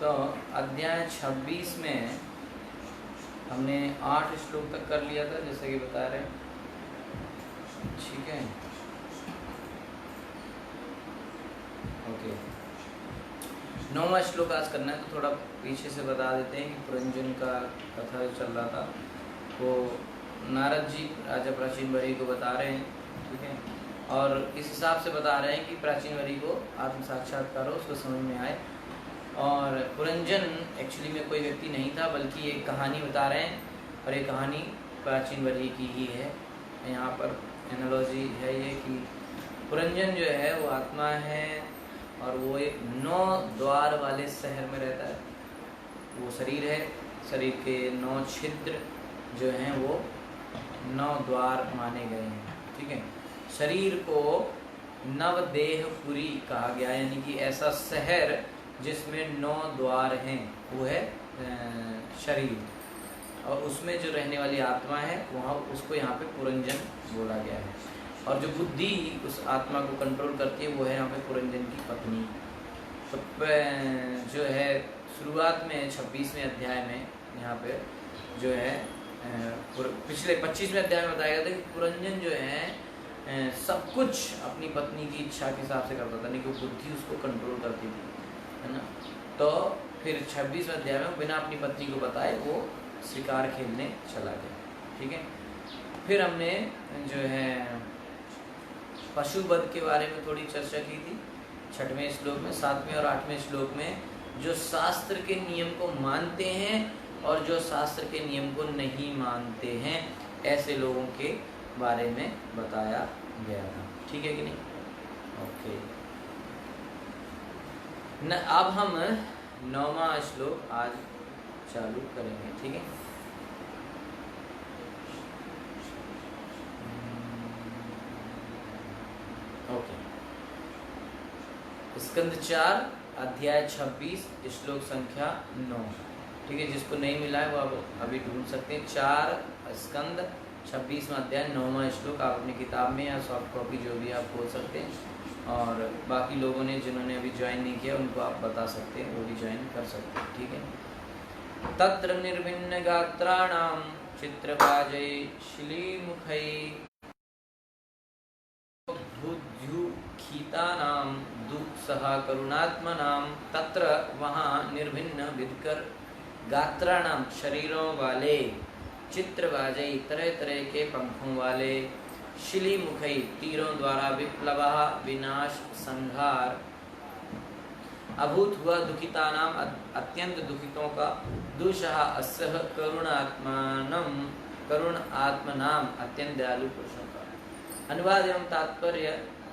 तो अध्याय 26 में हमने 8 श्लोक तक कर लिया था, जैसे कि बता रहे हैं। ठीक है, ओके। 9वां श्लोक आज करना है, तो थोड़ा पीछे से बता देते हैं कि पुरंजन का कथा जो चल रहा था वो नारद जी राजा प्राचीन वरी को बता रहे हैं। ठीक है, और इस हिसाब से बता रहे हैं कि प्राचीन वरी को आत्म साक्षात्कार हो, उसको समझ में आए। और पुरंजन एक्चुअली में कोई व्यक्ति नहीं था, बल्कि एक कहानी बता रहे हैं, और ये कहानी प्राचीन वरी की ही है। यहाँ पर एनालॉजी है ये कि पुरंजन जो है वो आत्मा है, और वो एक 9 द्वार वाले शहर में रहता है। वो शरीर है, शरीर के 9 छिद्र जो हैं वो 9 द्वार माने गए हैं। ठीक है, शरीर को नवदेहपुरी कहा गया, यानी कि ऐसा शहर जिसमें 9 द्वार हैं, वो है शरीर, और उसमें जो रहने वाली आत्मा है वहाँ उसको यहाँ पे पुरंजन बोला गया है। और जो बुद्धि उस आत्मा को कंट्रोल करती है वो है यहाँ पे पुरंजन की पत्नी। तो जो है शुरुआत में 26वें अध्याय में यहाँ पे जो है पिछले 25वें अध्याय में बताया गया था कि पुरंजन जो है सब कुछ अपनी पत्नी की इच्छा के हिसाब से करता था, नहीं कि बुद्धि उसको कंट्रोल करती थी, है ना। तो फिर 26वें अध्याय में बिना अपनी पत्नी को बताए वो शिकार खेलने चला गया। ठीक है, फिर हमने जो है पशुवध के बारे में थोड़ी चर्चा की थी 6वें श्लोक में। 7वें और 8वें श्लोक में जो शास्त्र के नियम को मानते हैं और जो शास्त्र के नियम को नहीं मानते हैं, ऐसे लोगों के बारे में बताया गया था। ठीक है कि नहीं? ओके न, अब हम 9वां श्लोक आज चालू करेंगे। ठीक है, ओके। स्कंद 4 अध्याय 26 श्लोक संख्या 9। ठीक है, जिसको नहीं मिला है वो अब अभी ढूंढ सकते हैं। 4 स्कंद 26वां अध्याय 9वां श्लोक आप अपनी किताब में या सॉफ्ट कॉपी जो भी आप खोल सकते हैं, और बाकी लोगों ने जिन्होंने अभी ज्वाइन नहीं किया उनको आप बता सकते हैं, वो भी ज्वाइन कर सकते हैं। ठीक है, तत्र निर्भिन्न गात्राणाम चित्रबाजै श्लीमुखै भुजुखितानां दुःसहा करुणात्मनां। तत्र वहाँ निर्भिन्न विधकर गात्राणाम शरीरों वाले, चित्रबाजई तरह तरह के पंखों वाले, शिलीमुखई तीरों द्वारा विप्लवा विनाश संहार, अभूत हुआ दुखिता नाम अत्यंत दुखितों का, दुषः असह करुणात्मानम करुण आत्मनाम अत्यंत दयालु पुरुषों का। अनुवाद एवं तात्पर्य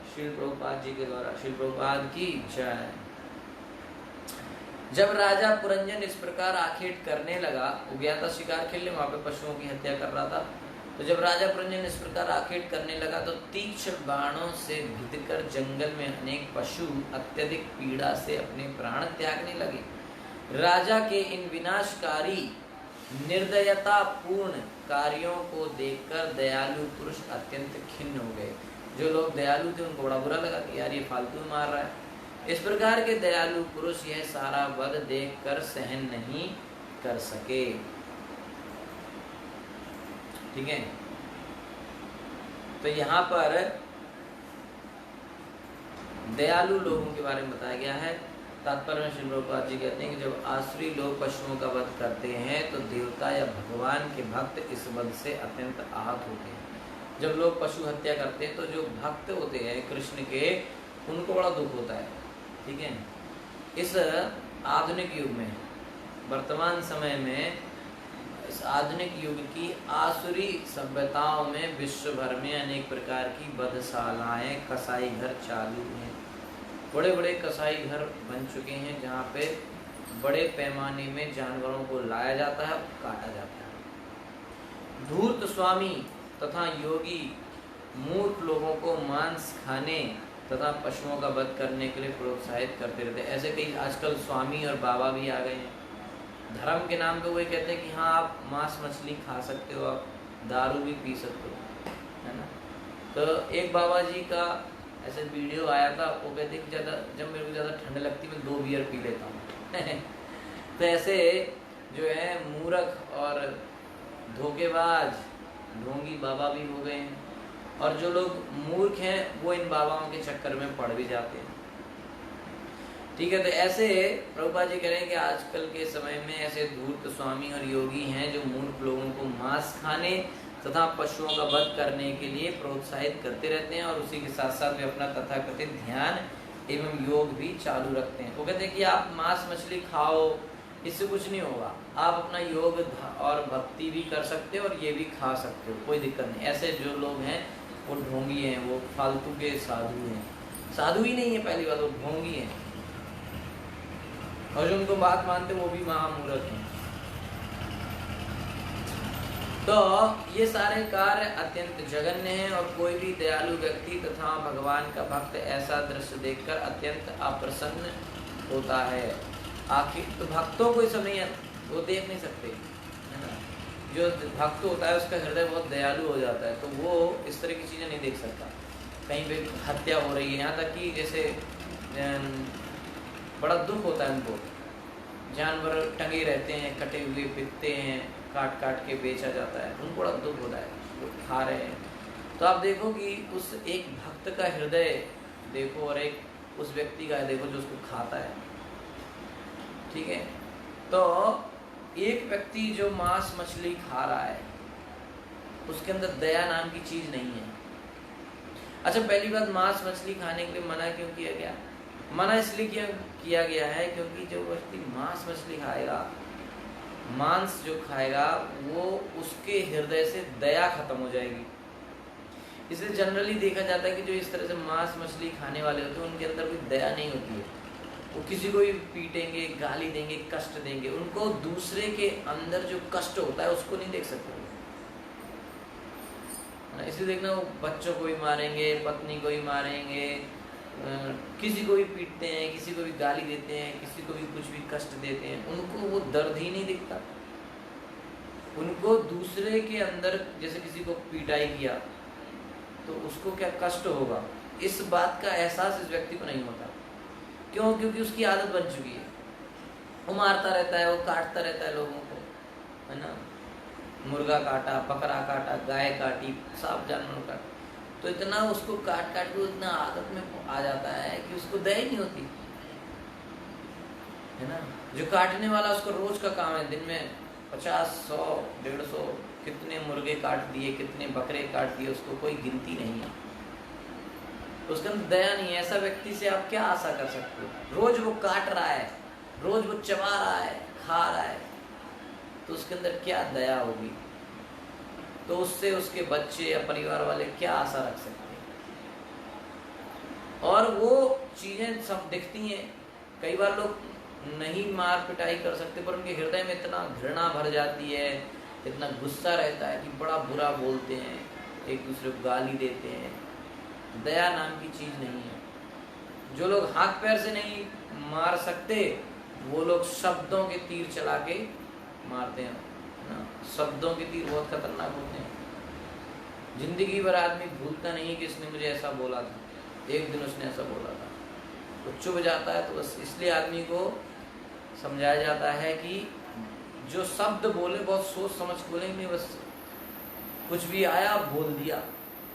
श्रील प्रभुपाद जी के द्वारा। श्रील प्रभुपाद की जय। जब राजा पुरंजन इस प्रकार आखेट करने लगा, वो गया था शिकार खेलने, वहां पे पशुओं की हत्या कर रहा था। तो जब राजा पुरंजन इस प्रकार आखेट करने लगा तो तीक्ष्ण बाणों से भिदकर जंगल में अनेक पशु अत्यधिक पीड़ा से अपने प्राण त्यागने लगे। राजा के इन विनाशकारी निर्दयतापूर्ण कार्यों को देखकर दयालु पुरुष अत्यंत खिन्न हो गए। जो लोग दयालु थे उनको बड़ा बुरा लगा कि यार ये फालतू मार रहा है। इस प्रकार के दयालु पुरुष यह सारा वध देखकर सहन नहीं कर सके। ठीक है, तो यहाँ पर दयालु लोगों के बारे में बताया गया है। तात्पर्य में श्री प्रभुपाद जी कहते हैं कि जब आसुरी लोग पशुओं का वध करते हैं तो देवता या भगवान के भक्त इस वध से अत्यंत आहत होते हैं। जब लोग पशु हत्या करते हैं तो जो भक्त होते हैं कृष्ण के, उनको बड़ा दुख होता है। ठीक है, इस आधुनिक युग में, वर्तमान समय में, इस आधुनिक युग की आसुरी सभ्यताओं में विश्व भर में अनेक प्रकार की वधशालाएं, कसाई घर चालू हैं। बड़े बड़े कसाई घर बन चुके हैं जहाँ पे बड़े पैमाने में जानवरों को लाया जाता है, काटा जाता है। धूर्त स्वामी तथा योगी मूर्ख लोगों को मांस खाने तथा पशुओं का वध करने के लिए प्रोत्साहित करते रहते हैं। ऐसे कई आजकल स्वामी और बाबा भी आ गए हैं। धर्म के नाम पे वो कहते हैं कि हाँ आप मांस मछली खा सकते हो, आप दारू भी पी सकते हो, है ना। तो एक बाबा जी का ऐसे वीडियो आया था, वो कहते हैं कि ज़्यादा जब मेरे को ज़्यादा ठंड लगती है मैं 2 बियर पी लेता हूँ। तो ऐसे जो है मूर्ख और धोखेबाज ढोंगी बाबा भी हो गए हैं, और जो लोग मूर्ख हैं वो इन बाबाओं के चक्कर में पड़ भी जाते हैं। ठीक है, तो ऐसे प्रभुपाद जी कह रहे हैं कि आजकल के समय में ऐसे धूर्त स्वामी और योगी हैं जो मूर्ख लोगों को मांस खाने तथा पशुओं का वध करने के लिए प्रोत्साहित करते रहते हैं, और उसी के साथ साथ वे अपना तथाकथित ध्यान एवं योग भी चालू रखते हैं। वो कहते हैं कि आप मांस मछली खाओ, इससे कुछ नहीं होगा, आप अपना योग और भक्ति भी कर सकते हो और ये भी खा सकते हो, कोई दिक्कत नहीं। ऐसे जो लोग हैं वो ढोंगी हैं, वो फालतू के साधु हैं। साधु ही नहीं है पहली बात, वो ढोंगी हैं, और जो उनको बात मानते वो भी महामूर्ख हैं। तो ये सारे कार्य अत्यंत जघन्य हैं, और कोई भी दयालु व्यक्ति तथा भगवान का भक्त ऐसा दृश्य देखकर अत्यंत अप्रसन्न होता है। आखिर तो भक्तों को सब नहीं, वो देख नहीं सकते, है ना। जो भक्त होता है उसका हृदय बहुत दयालु हो जाता है, तो वो इस तरह की चीज़ें नहीं देख सकता। कहीं पे हत्या हो रही है, यहाँ तक कि जैसे बड़ा दुख होता है उनको, जानवर टंगे रहते हैं, कटे हुए बिकते हैं, काट काट के बेचा जाता है, उनको बड़ा दुख होता है, वो खा रहे हैं। तो आप देखो कि उस एक भक्त का हृदय देखो और एक उस व्यक्ति का देखो जो उसको खाता है। ठीक है, तो एक व्यक्ति जो मांस मछली खा रहा है उसके अंदर दया नाम की चीज नहीं है। अच्छा, पहली बात, मांस मछली खाने के लिए मना क्यों किया गया? मना इसलिए किया गया है क्योंकि जो व्यक्ति मांस मछली खाएगा, मांस जो खाएगा, वो उसके हृदय से दया खत्म हो जाएगी। इसलिए जनरली देखा जाता है कि जो इस तरह से मांस मछली खाने वाले होते हैं उनके अंदर कोई दया नहीं होती है। वो किसी को भी पीटेंगे, गाली देंगे, कष्ट देंगे, उनको दूसरे के अंदर जो कष्ट होता है उसको नहीं देख सकते। इसलिए देखना, वो बच्चों को भी मारेंगे, पत्नी को भी मारेंगे, किसी को भी पीटते हैं, किसी को भी गाली देते हैं, किसी को भी कुछ भी कष्ट देते हैं, उनको वो दर्द ही नहीं दिखता। उनको दूसरे के अंदर, जैसे किसी को पिटाई किया तो उसको क्या कष्ट होगा, इस बात का एहसास इस व्यक्ति को नहीं होता। क्यों? क्योंकि उसकी आदत बन चुकी है, वो मारता रहता है, वो काटता रहता है लोगों को, है ना। मुर्गा काटा, बकरा काटा, गाय काटी, सांप जानवर काटा, तो इतना उसको काट काट के इतना आदत में आ जाता है कि उसको दया नहीं होती, है ना। जो काटने वाला, उसका रोज का काम है, दिन में 50, 100, 150 कितने मुर्गे काट दिए, कितने बकरे काट दिए, उसको कोई गिनती नहीं है, उसके अंदर दया नहीं है। ऐसा व्यक्ति से आप क्या आशा कर सकते हो? रोज वो काट रहा है, रोज वो चबा रहा है, खा रहा है, तो उसके अंदर क्या दया होगी? तो उससे उसके बच्चे या परिवार वाले क्या आशा रख सकते हैं? और वो चीजें सब दिखती हैं। कई बार लोग नहीं मार पिटाई कर सकते, पर उनके हृदय में इतना घृणा भर जाती है, इतना गुस्सा रहता है कि बड़ा बुरा बोलते हैं, एक दूसरे को गाली देते हैं। दया नाम की चीज नहीं है। जो लोग हाथ पैर से नहीं मार सकते, वो लोग शब्दों के तीर चला के मारते हैं ना। शब्दों के तीर बहुत खतरनाक होते हैं। जिंदगी भर आदमी भूलता नहीं कि इसने मुझे ऐसा बोला था, एक दिन उसने ऐसा बोला था, तो चुभ जाता है। तो बस इसलिए आदमी को समझाया जाता है कि जो शब्द बोले बहुत सोच समझ के बोले, नहीं बस कुछ भी आया बोल दिया,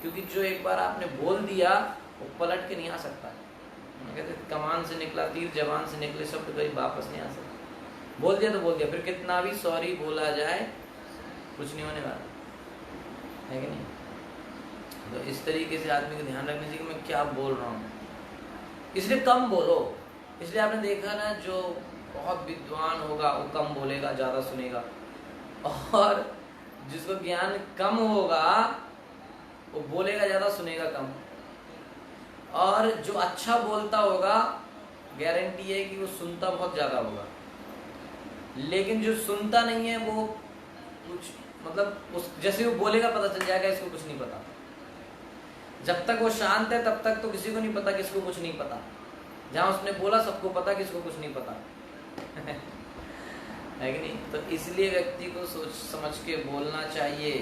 क्योंकि जो एक बार आपने बोल दिया वो पलट के नहीं आ सकता। कहते कमान से निकला तीर, जवान से निकले शब्द कभी वापस नहीं आ सकता। बोल दिया तो बोल दिया, फिर कितना भी सॉरी बोला जाए कुछ नहीं होने वाला, है कि नहीं। तो इस तरीके से आदमी को ध्यान रखना चाहिए कि मैं क्या बोल रहा हूँ, इसलिए कम बोलो। इसलिए आपने देखा ना, जो बहुत विद्वान होगा वो कम बोलेगा, ज़्यादा सुनेगा, और जिसको ज्ञान कम होगा वो बोलेगा ज़्यादा, सुनेगा कम। और जो अच्छा बोलता होगा गारंटी है कि वो सुनता बहुत ज़्यादा होगा, लेकिन जो सुनता नहीं है वो कुछ मतलब उस जैसे वो बोलेगा पता चल जाएगा इसको कुछ नहीं पता। जब तक वो शांत है तब तक तो किसी को नहीं पता किसको कुछ नहीं पता। जहाँ उसने बोला सबको पता किसको कुछ नहीं पता है कि नहीं। तो इसलिए व्यक्ति को सोच समझ के बोलना चाहिए,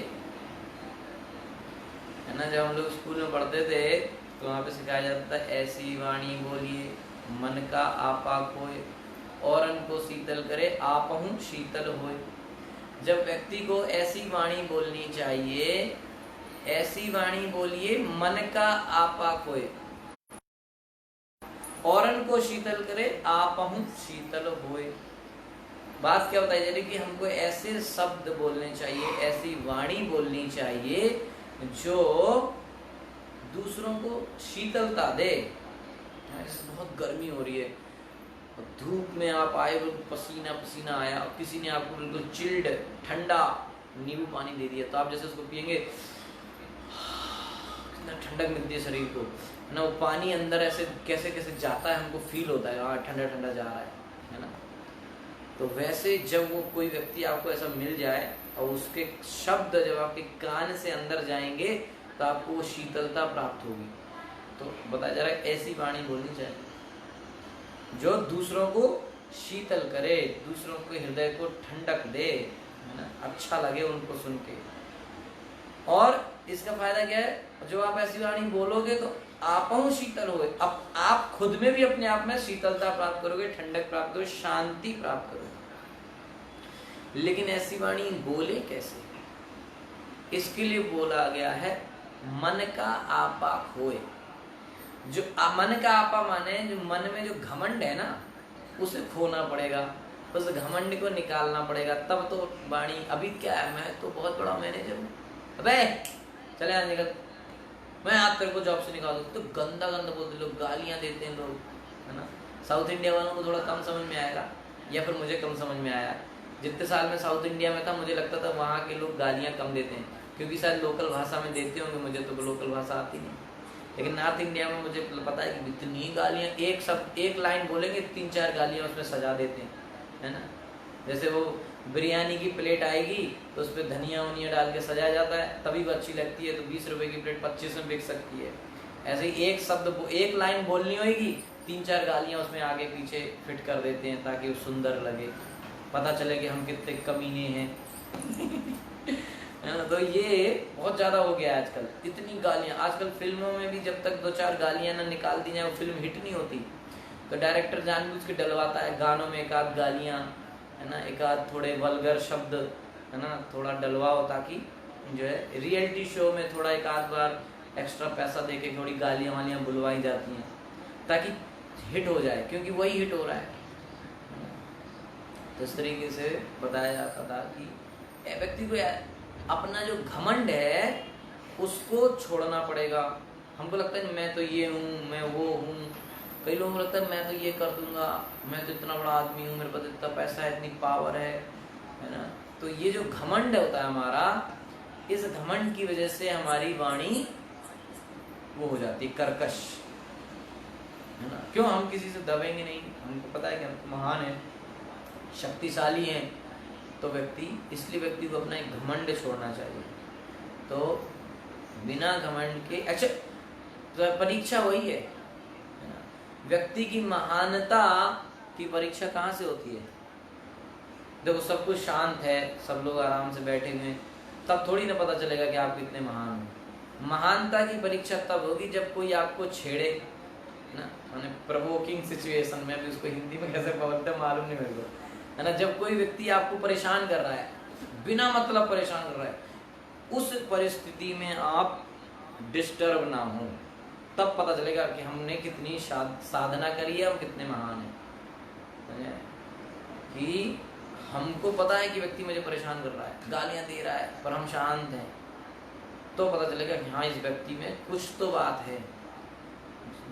है ना। जब हम लोग स्कूल में पढ़ते थे तो वहाँ पे सिखाया जाता था ऐसी वाणी बोलिए मन का आपा कोय, औरन को शीतल करे, आपहु शीतल होए। जब व्यक्ति को ऐसी वाणी बोलनी चाहिए, ऐसी वाणी बोलिए मन का आपा खोए, औरन को शीतल करे, आपहु शीतल होए। बात क्या बताई जा रही कि हमको ऐसे शब्द बोलने चाहिए, ऐसी वाणी बोलनी चाहिए जो दूसरों को शीतलता दे। बहुत गर्मी हो रही है, धूप में आप आए, पसीना पसीना आया, किसी ने आपको बिल्कुल चिल्ड ठंडा नींबू पानी दे दिया, तो आप जैसे उसको पियेंगे कितना ठंडक मिलती है शरीर को, है ना। वो पानी अंदर ऐसे कैसे कैसे जाता है, हमको फील होता है हाँ ठंडा ठंडा जा रहा है ना। तो वैसे जब वो कोई व्यक्ति आपको ऐसा मिल जाए और उसके शब्द जब आपके कान से अंदर जाएंगे तो आपको वो शीतलता प्राप्त होगी। तो बताया जा रहा है ऐसी वाणी बोलनी चाहिए जो दूसरों को शीतल करे, दूसरों के हृदय को ठंडक दे, है ना, अच्छा लगे उनको सुन के। और इसका फायदा क्या है, जो आप ऐसी वाणी बोलोगे तो आपहु शीतल होगे, अब आप खुद में भी अपने आप में शीतलता प्राप्त करोगे, ठंडक प्राप्त करोगे, शांति प्राप्त करोगे। लेकिन ऐसी वाणी बोले कैसे, इसके लिए बोला गया है मन का आपा खोए। जो मन का आपा माने जो मन में जो घमंड है ना, उसे खोना पड़ेगा, उस घमंड को निकालना पड़ेगा, तब तो वाणी। अभी क्या है, मैं तो बहुत बड़ा मैनेजर हूँ, अबे चले यहाँ निकल, मैं आज तेरे को जॉब से निकाल दूँ। तो गंदा गंदा बोलते लोग, गालियाँ देते हैं लोग, है ना। साउथ इंडिया वालों को थोड़ा कम समझ में आएगा, या फिर मुझे कम समझ में आया। जितने साल में साउथ इंडिया में था मुझे लगता था वहाँ के लोग गालियाँ कम देते हैं, क्योंकि शायद लोकल भाषा में देते होंगे, मुझे तो लोकल भाषा आती नहीं। लेकिन नॉर्थ इंडिया में मुझे पता है कि इतनी गालियाँ, एक लाइन बोलेंगे 3-4 गालियाँ उसमें सजा देते हैं, है ना। जैसे वो बिरयानी की प्लेट आएगी तो उस पर धनिया वनिया डाल के सजाया जाता है, तभी वो अच्छी लगती है, तो 20 रुपए की प्लेट 25 में बिक सकती है। ऐसे ही एक शब्द, एक लाइन बोलनी होगी, 3-4 गालियाँ उसमें आगे पीछे फिट कर देते हैं ताकि वो सुंदर लगे, पता चले कि हम कितने कमीने हैं। है ना। तो ये बहुत ज़्यादा हो गया है आजकल, इतनी गालियाँ। आजकल फिल्मों में भी जब तक 2-4 गालियाँ ना निकाल दी जाए वो फिल्म हिट नहीं होती। तो डायरेक्टर जानबूझ के डलवाता है गानों में एक आध गालियाँ, है ना, एक आध थोड़े वल्गर शब्द, है ना, थोड़ा डलवाओ ताकि जो है रियलिटी शो में थोड़ा एक आध बार एक्स्ट्रा पैसा देके थोड़ी गालियाँ वालियाँ बुलवाई जाती हैं ताकि हिट हो जाए, क्योंकि वही हिट हो रहा है। तो इस तरीके से बताया जाता था कि व्यक्ति को अपना जो घमंड है उसको छोड़ना पड़ेगा। हमको लगता है मैं तो ये हूँ, मैं वो हूँ। कई लोगों को लगता है मैं तो ये कर दूंगा, मैं तो इतना बड़ा आदमी हूँ, मेरे पास इतना पैसा है, इतनी पावर है ना। तो ये जो घमंड होता है हमारा, इस घमंड की वजह से हमारी वाणी वो हो जाती है कर्कश, है ना। क्यों, हम किसी से दबेंगे नहीं, हमको पता है कि हम तो महान है, शक्तिशाली हैं। तो इसलिए व्यक्ति को अपना एक घमंड छोड़ना चाहिए। तो बिना घमंड के, अच्छा तो परीक्षा वही है ना, व्यक्ति की महानता की परीक्षा कहाँ से होती है। देखो सब कुछ शांत है, सब लोग आराम से बैठे हुए हैं, तब थोड़ी ना पता चलेगा कि आप कितने महान हो। महानता की परीक्षा तब होगी जब कोई आपको छेड़े ना, मैंने प्रोवोकिंग सिचुएशन में भी उसको हिंदी में कैसे बोलते मालूम नहीं मेरे को, है ना। जब कोई व्यक्ति आपको परेशान कर रहा है, बिना मतलब परेशान कर रहा है, उस परिस्थिति में आप डिस्टर्ब ना हो, तब पता चलेगा कि हमने कितनी साधना करी है, हम कितने महान हैं। कि हमको पता है कि व्यक्ति मुझे परेशान कर रहा है, गालियां दे रहा है, पर हम शांत हैं, तो पता चलेगा कि हाँ इस व्यक्ति में कुछ तो बात है।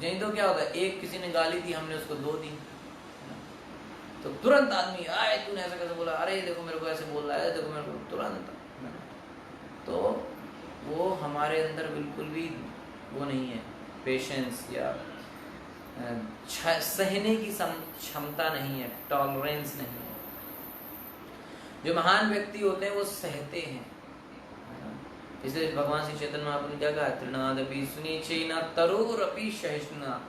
नहीं तो क्या होता है, एक किसी ने गाली दी, हमने उसको 2 दी, तो तुरंत आदमी आए तूने ऐसा कैसे बोला, अरे देखो मेरे को ऐसे बोल रहा है, देखो मेरे को, तुरंत। तो वो हमारे अंदर बिल्कुल भी वो नहीं है, पेशेंस या सहने की क्षमता नहीं है, टॉलरेंस नहीं है। जो महान व्यक्ति होते हैं वो सहते हैं। इसलिए भगवान श्री चैतन्य महाप्रभु ने क्या कहा, तृणादपि सुनिचेना तरोरपि सहिष्णुना।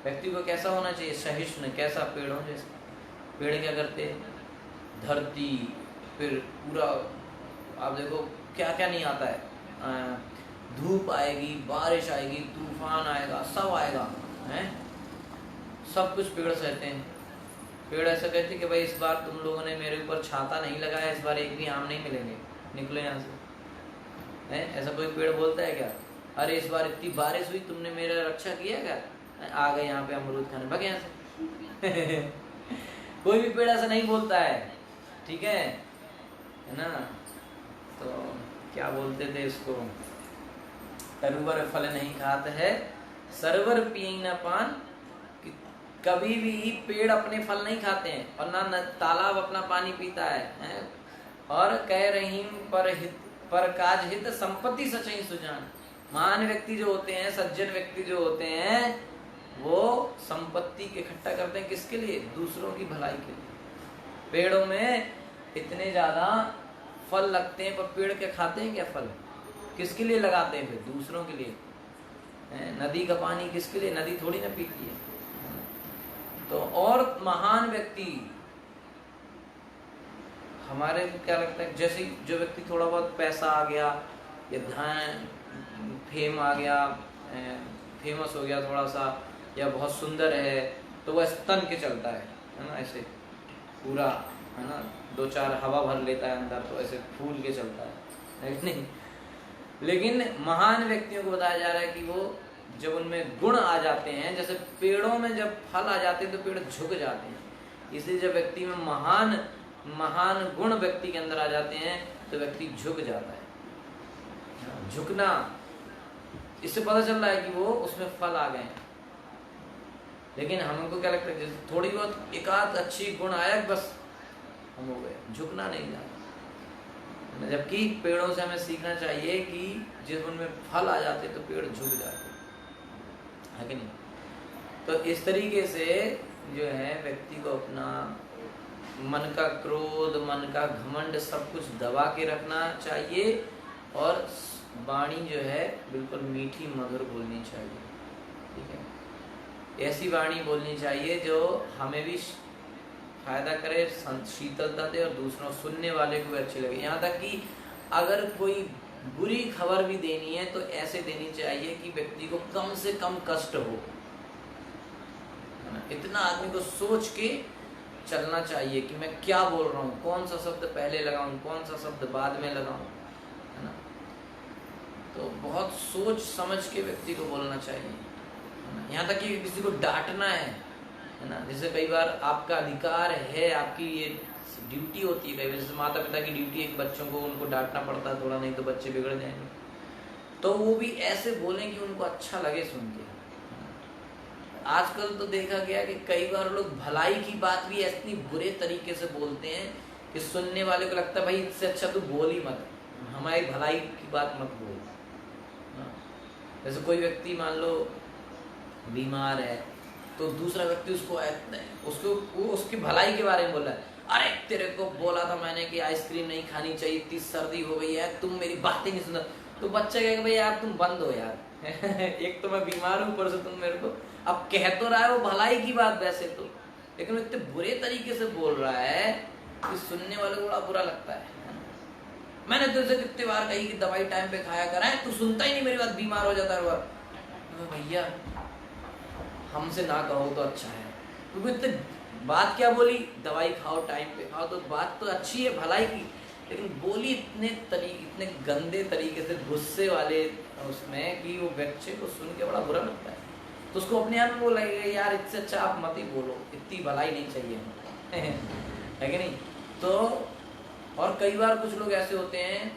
व्यक्ति को कैसा होना चाहिए, सहिष्णु। कैसा, पेड़ों जैसा। पेड़ क्या करते, धरती, फिर पूरा आप देखो क्या क्या नहीं आता है, धूप आएगी, बारिश आएगी, तूफान आएगा, सब आएगा, हैं, सब कुछ पेड़ सहते हैं। पेड़ ऐसा कहते कि भाई इस बार तुम लोगों ने मेरे ऊपर छाता नहीं लगाया, इस बार एक भी आम नहीं मिलेंगे, निकलो यहाँ से। है ऐसा कोई पेड़ बोलता है क्या? अरे इस बार इतनी बारिश हुई, तुमने मेरा रक्षा किया क्या? आ गए यहाँ पे अमरूद खाने, भाग यहाँ से। कोई भी पेड़ ऐसा नहीं बोलता है, ठीक है ना। तो क्या बोलते थे इसको, तरुवर फल नहीं खाते है सरवर पिए न पान। कभी भी पेड़ अपने फल नहीं खाते हैं और ना तालाब अपना पानी पीता है? और कह रही पर काज हित संपत्ति सचई सुजान। महान व्यक्ति जो होते हैं, सज्जन व्यक्ति जो होते हैं, वो संपत्ति इकट्ठा करते हैं किसके लिए? दूसरों की भलाई के लिए। पेड़ों में इतने ज्यादा फल लगते हैं, पर पेड़ क्या खाते हैं क्या फल? किसके लिए लगाते हैं फिर? दूसरों के लिए। नदी का पानी किसके लिए? नदी थोड़ी ना पीती है। तो और महान व्यक्ति हमारे को क्या लगता है, जैसे जो व्यक्ति थोड़ा बहुत पैसा आ गया या धन फेम आ गया, फेमस हो गया थोड़ा सा, या बहुत सुंदर है, तो वह तन के चलता है ना, ऐसे पूरा, है ना, 2-4 हवा भर लेता है अंदर, तो ऐसे फूल के चलता है नहीं। लेकिन महान व्यक्तियों को बताया जा रहा है कि वो जब उनमें गुण आ जाते हैं, जैसे पेड़ों में जब फल आ जाते हैं तो पेड़ झुक जाते हैं, इसलिए जब व्यक्ति में महान गुण व्यक्ति के अंदर आ जाते हैं तो व्यक्ति झुक जाता है। झुकना, इससे पता चल रहा है कि वो उसमें फल आ गए। लेकिन हमको क्या लगता है, जैसे थोड़ी बहुत एकाध अच्छी गुण आया बस हम हो गए, झुकना नहीं जाता। जबकि पेड़ों से हमें सीखना चाहिए कि जिस उनमें फल आ जाते तो पेड़ झुक जाते है कि नहीं। तो इस तरीके से जो है व्यक्ति को अपना मन का क्रोध, मन का घमंड सब कुछ दबा के रखना चाहिए, और वाणी जो है बिल्कुल मीठी मधुर बोलनी चाहिए, ठीक है। ऐसी वाणी बोलनी चाहिए जो हमें भी फायदा करे, शीतलता दे, और दूसरों सुनने वाले को भी अच्छी लगे। यहाँ तक कि अगर कोई बुरी खबर भी देनी है तो ऐसे देनी चाहिए कि व्यक्ति को कम से कम कष्ट हो, है ना। इतना आदमी को सोच के चलना चाहिए कि मैं क्या बोल रहा हूँ, कौन सा शब्द पहले लगाऊं, कौन सा शब्द बाद में लगाऊं, है ना। तो बहुत सोच समझ के व्यक्ति को बोलना चाहिए, है ना। यहाँ तक कि किसी को डांटना है ना, जैसे कई बार आपका अधिकार है, आपकी ये ड्यूटी होती है, कई बार जैसे माता पिता की ड्यूटी है कि बच्चों को उनको डांटना पड़ता है थोड़ा, नहीं तो बच्चे बिगड़ जाएंगे, तो वो भी ऐसे बोलें कि उनको अच्छा लगे सुन के। आजकल तो देखा गया कि कई बार लोग भलाई की बात भी इतनी बुरे तरीके से बोलते हैं कि सुनने वाले को लगता है भाई इससे अच्छा तू बोल ही मत, हमारी भलाई की बात मत बोल। जैसे कोई व्यक्ति मान लो बीमार है, तो दूसरा व्यक्ति उसको उसकी भलाई के बारे में बोल रहा है, अरे तेरे को बोला था मैंने कि आइसक्रीम नहीं खानी चाहिए, इतनी सर्दी हो गई है, तुम मेरी बातें नहीं सुना। तो बच्चा कहेगा भाई यार तुम बंद हो यार। एक तो मैं बीमार हूँ, ऊपर से तुम मेरे को अब कह तो रहा है वो भलाई की बात वैसे तो, लेकिन वो इतने बुरे तरीके से बोल रहा है कि सुनने वाले को बड़ा बुरा लगता है। मैंने तुझसे कितने बार कही कि दवाई टाइम पे खाया करा है, तू सुनता ही नहीं मेरी बात, बीमार हो जाता है। भैया हमसे ना कहो तो अच्छा है, क्योंकि इतने बात क्या बोली, दवाई खाओ टाइम पे खाओ, तो बात तो अच्छी है भलाई की, लेकिन बोली इतने गंदे तरीके से, गुस्से वाले उसमें, कि वो बच्चे को सुन के बड़ा बुरा लगता है। तो उसको अपने आप में वो लगेगा यार इससे अच्छा आप मत ही बोलो, इतनी भलाई नहीं चाहिए है कि नहीं। तो और कई बार कुछ लोग ऐसे होते हैं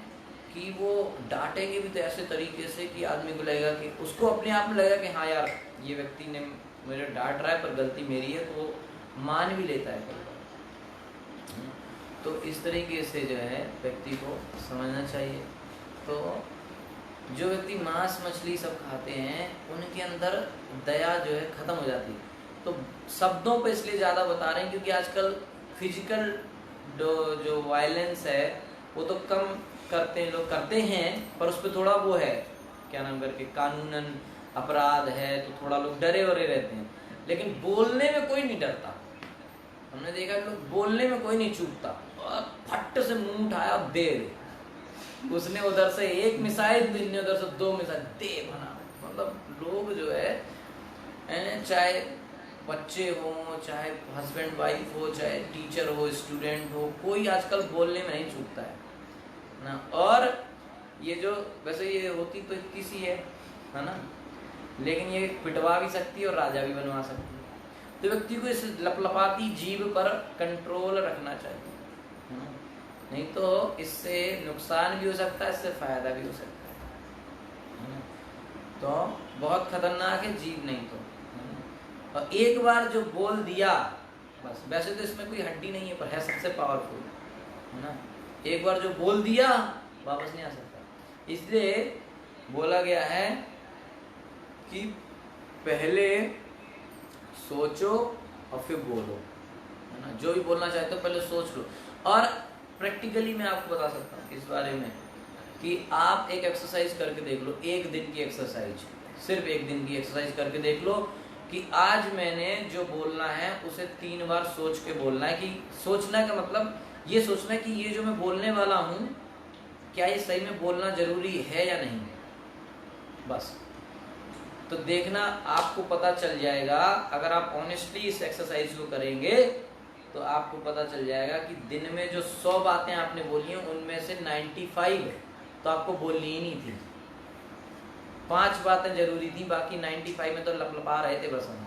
कि वो डांटेंगे भी तो ऐसे तरीके से कि आदमी को लगेगा कि उसको अपने आप में लगेगा कि हाँ यार ये व्यक्ति ने मेरे डांट रहा है पर गलती मेरी है, तो वो मान भी लेता है कई बार। तो इस तरीके से जो है व्यक्ति को समझना चाहिए। तो जो व्यक्ति मांस मछली सब खाते हैं उनके अंदर दया जो है खत्म हो जाती है। तो शब्दों पे इसलिए ज़्यादा बता रहे हैं क्योंकि आजकल फिजिकल जो वायलेंस है वो तो कम करते हैं, लोग करते हैं, पर उस पर थोड़ा वो है क्या नाम करके कानूनन अपराध है, तो थोड़ा लोग डरे वरे रहते हैं। लेकिन बोलने में कोई नहीं डरता। हमने देखा लोग बोलने में कोई नहीं चूकता, और फट से मुंह उठाया दे, उसने उधर से 1 मिसाइल, ने उधर से 2 मिसाइल दे बना। मतलब लोग जो है चाहे बच्चे हो, चाहे हस्बैंड वाइफ हो, चाहे टीचर हो, स्टूडेंट हो, कोई आजकल बोलने में नहीं चूकता है ना। और ये जो वैसे ये होती तो इतनी सी है ना, लेकिन ये पिटवा भी सकती है और राजा भी बनवा सकती है। तो व्यक्ति को इस लपलपाती जीभ पर कंट्रोल रखना चाहिए, नहीं तो इससे नुकसान भी हो सकता है, इससे फायदा भी हो सकता है। तो बहुत खतरनाक है जीभ, नहीं तो। और एक बार जो बोल दिया बस, वैसे तो इसमें कोई हड्डी नहीं है पर है सबसे पावरफुल, है ना। एक बार जो बोल दिया वापस नहीं आ सकता। इसलिए बोला गया है कि पहले सोचो और फिर बोलो, है ना। जो भी बोलना चाहते हो पहले सोच लो। और प्रैक्टिकली मैं आपको बता सकता हूँ इस बारे में कि आप एक एक्सरसाइज करके देख लो, एक दिन की एक्सरसाइज, सिर्फ एक दिन की एक्सरसाइज करके देख लो कि आज मैंने जो बोलना है उसे 3 बार सोच के बोलना है। कि सोचना का मतलब ये सोचना है कि ये जो मैं बोलने वाला हूँ क्या ये सही में बोलना जरूरी है या नहीं, बस। तो देखना आपको पता चल जाएगा, अगर आप ऑनेस्टली इस एक्सरसाइज को करेंगे तो आपको पता चल जाएगा कि दिन में जो 100 बातें आपने बोली हैं उनमें से 95 तो आपको बोलनी ही नहीं थी। 5 बातें जरूरी थी, बाकी 95 में तो लपलपा रहे थे बस हम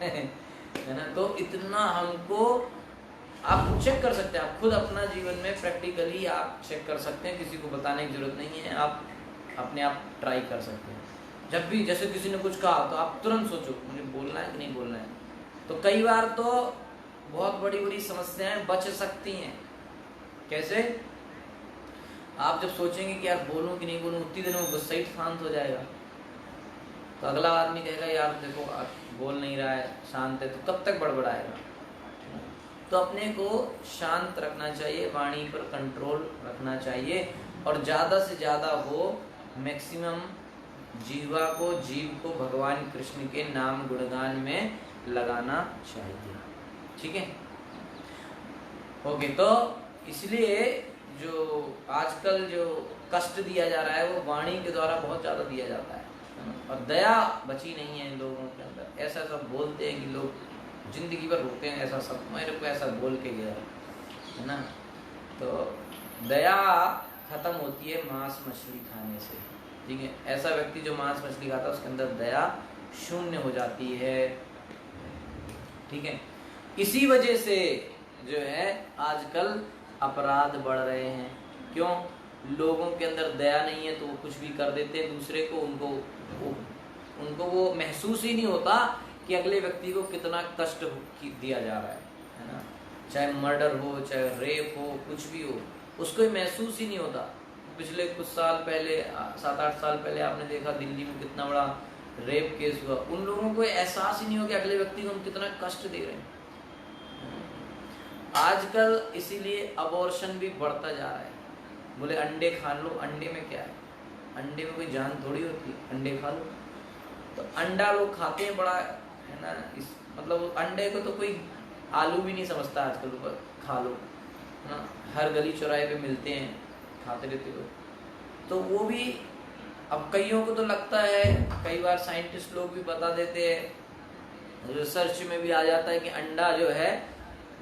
है ना। तो इतना हमको आप चेक कर सकते हैं, आप खुद अपना जीवन में प्रैक्टिकली आप चेक कर सकते हैं, किसी को बताने की जरूरत नहीं है, आप अपने आप ट्राई कर सकते हैं। जब भी जैसे किसी ने कुछ कहा तो आप तुरंत सोचो मुझे बोलना है कि नहीं बोलना है। तो कई बार तो बहुत बड़ी बड़ी समस्याएं बच सकती हैं। कैसे? आप जब सोचेंगे कि यार बोलूं कि नहीं बोलूं, उतनी देर में गुस्सा ही शांत हो जाएगा। तो अगला आदमी कहेगा यार देखो आप बोल नहीं रहा है, शांत है, तो कब तक बड़बड़ाएगा। तो अपने को शांत रखना चाहिए, वाणी पर कंट्रोल रखना चाहिए और ज़्यादा से ज़्यादा हो मैक्सिमम जीव को भगवान कृष्ण के नाम गुणगान में लगाना चाहिए। ठीक है, ओके। तो इसलिए जो आजकल जो कष्ट दिया जा रहा है वो वाणी के द्वारा बहुत ज़्यादा दिया जाता है और दया बची नहीं है इन लोगों के अंदर। ऐसा सब बोलते हैं कि लोग जिंदगी भर रोते हैं, ऐसा सब मेरे को ऐसा बोल के गया, है ना। तो दया खत्म होती है मांस मछली खाने से, ठीक है। ऐसा व्यक्ति जो मांस मछली खाता है उसके अंदर दया शून्य हो जाती है, ठीक है। इसी वजह से जो है आजकल अपराध बढ़ रहे हैं। क्यों? लोगों के अंदर दया नहीं है तो वो कुछ भी कर देते हैं दूसरे को, उनको वो महसूस ही नहीं होता कि अगले व्यक्ति को कितना कष्ट दिया जा रहा है ना। चाहे मर्डर हो, चाहे रेप हो, कुछ भी हो, उसको महसूस ही नहीं होता। पिछले कुछ साल पहले, 7-8 साल पहले आपने देखा दिल्ली में कितना बड़ा रेप केस हुआ। उन लोगों को एहसास ही नहीं हो कि अगले व्यक्ति को हम कितना कष्ट दे रहे हैं। आजकल इसीलिए अबॉर्शन भी बढ़ता जा रहा है। बोले अंडे खा लो, अंडे में क्या है? अंडे में कोई जान थोड़ी होती, अंडे खा लो। तो अंडा लोग खाते हैं बड़ा, है ना। इस मतलब अंडे को तो कोई आलू भी नहीं समझता आजकल, खा लो, है ना। हर गली चौराहे पे मिलते हैं, खाते रहते लोग। तो वो भी अब कईयों को तो लगता है, कई बार साइंटिस्ट लोग भी बता देते हैं, रिसर्च में भी आ जाता है कि अंडा जो है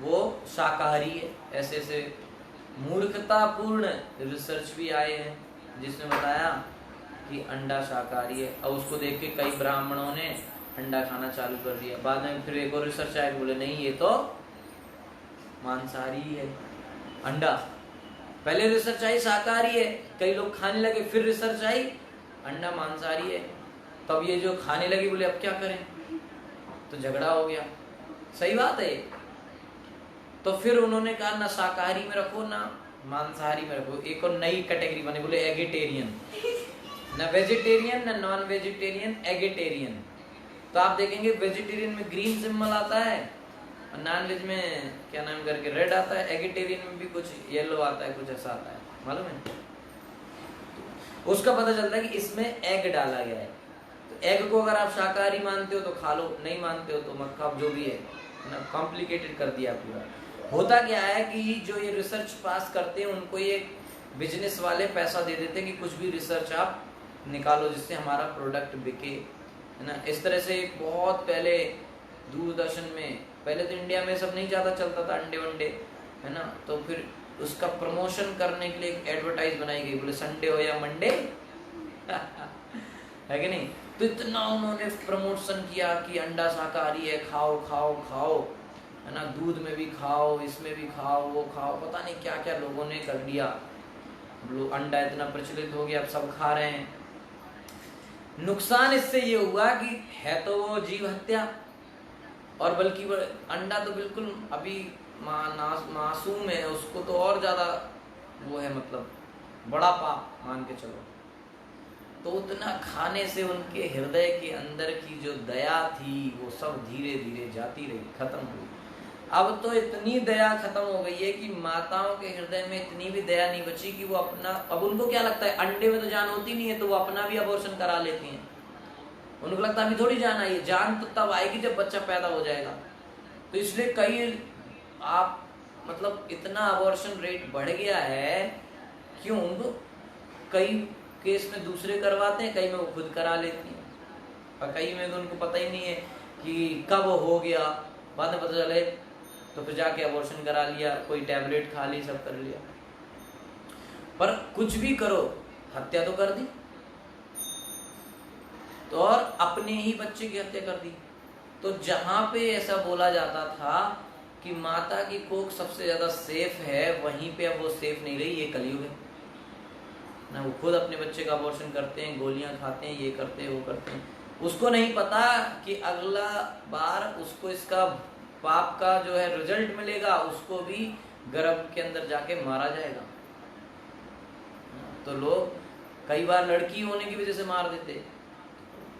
वो शाकाहारी है। ऐसे ऐसे मूर्खतापूर्ण रिसर्च भी आए हैं जिसने बताया कि अंडा शाकाहारी है। और उसको देख के कई ब्राह्मणों ने अंडा खाना चालू कर दिया। बाद में फिर एक और रिसर्च आया, बोले नहीं ये तो मांसाहारी है अंडा। पहले रिसर्च आई शाकाहारी है, कई लोग खाने लगे, फिर रिसर्च आई अंडा मांसाहारी है। तब ये जो खाने लगे बोले अब क्या करें, तो झगड़ा हो गया। सही बात है। तो फिर उन्होंने कहा ना शाकाहारी में रखो ना मांसाहारी में रखो, एक और नई कैटेगरी बने, बोले एगिटेरियन। ना वेजिटेरियन ना नॉन वेजिटेरियन, एगिटेरियन। तो आप देखेंगे वेजिटेरियन में ग्रीन सिंबल आता है और नॉन वेज में क्या नाम करके रेड आता है, एगिटेरियन में भी कुछ येलो आता है, कुछ ऐसा आता है, मालूम है। उसका पता चलता है कि इसमें एग डाला गया है। तो एग को अगर आप शाकाहारी मानते हो तो खा लो, नहीं मानते हो तो मत खाओ, जो भी है ना। कॉम्प्लिकेटेड कर दिया पूरा। होता क्या है कि जो ये रिसर्च पास करते हैं उनको ये बिजनेस वाले पैसा दे देते हैं कि कुछ भी रिसर्च आप निकालो जिससे हमारा प्रोडक्ट बिके, है ना। इस तरह से बहुत पहले दूरदर्शन में पहले तो इंडिया में सब नहीं ज़्यादा चलता था, अंडे वंडे, है ना, तो फिर उसका प्रमोशन करने के लिए एक एडवर्टाइज बनाई गई, बोले संडे हो या मंडे है कि नहीं। तो इतना उन्होंने प्रमोशन किया कि अंडा शाकाहारी है, खाओ खाओ खाओ, है ना, दूध में भी खाओ, इसमें भी खाओ, वो खाओ, पता नहीं क्या क्या लोगों ने कर दिया। अंडा इतना प्रचलित हो गया, अब सब खा रहे हैं। नुकसान इससे ये हुआ कि है तो वो जीव हत्या, और बल्कि अंडा तो बिल्कुल अभी मासूम है, उसको तो और ज्यादा वो है, मतलब बड़ा पाप मान के चलो। तो उतना खाने से उनके हृदय के अंदर की जो दया थी वो सब धीरे धीरे जाती रही, खत्म हुई। अब तो इतनी दया खत्म हो गई है कि माताओं के हृदय में इतनी भी दया नहीं बची कि वो अपना, अब उनको क्या लगता है अंडे में तो जान होती नहीं है, तो वो अपना भी अबॉर्शन करा लेती हैं। उनको लगता है अभी थोड़ी जान आई है, जान तो तब आएगी जब बच्चा पैदा हो जाएगा। तो इसलिए कई आप मतलब इतना अबॉर्शन रेट बढ़ गया है, क्यों, उनको कई केस में दूसरे करवाते हैं, कई में वो खुद करा लेती हैं, और कई में तो उनको पता ही नहीं है कि कब हो गया, बाद में पता चले तो फिर जाके अबॉर्शन करा लिया, कोई टैबलेट खा ली, सब कर लिया। पर कुछ भी करो, हत्या तो कर दी, तो और अपने ही बच्चे की हत्या कर दी। तो जहां पे ऐसा बोला जाता था कि माता की कोख सबसे ज्यादा सेफ है, वहीं पे अब वो सेफ नहीं रही, ये कलयुग है ना। वो खुद अपने बच्चे का अबॉर्शन करते हैं, गोलियां खाते हैं, ये करते हैं, वो करते हैं। उसको नहीं पता कि अगला बार उसको इसका पाप का जो है रिजल्ट मिलेगा, उसको भी गर्भ के अंदर जाके मारा जाएगा। तो लोग कई बार लड़की होने की वजह से मार देते,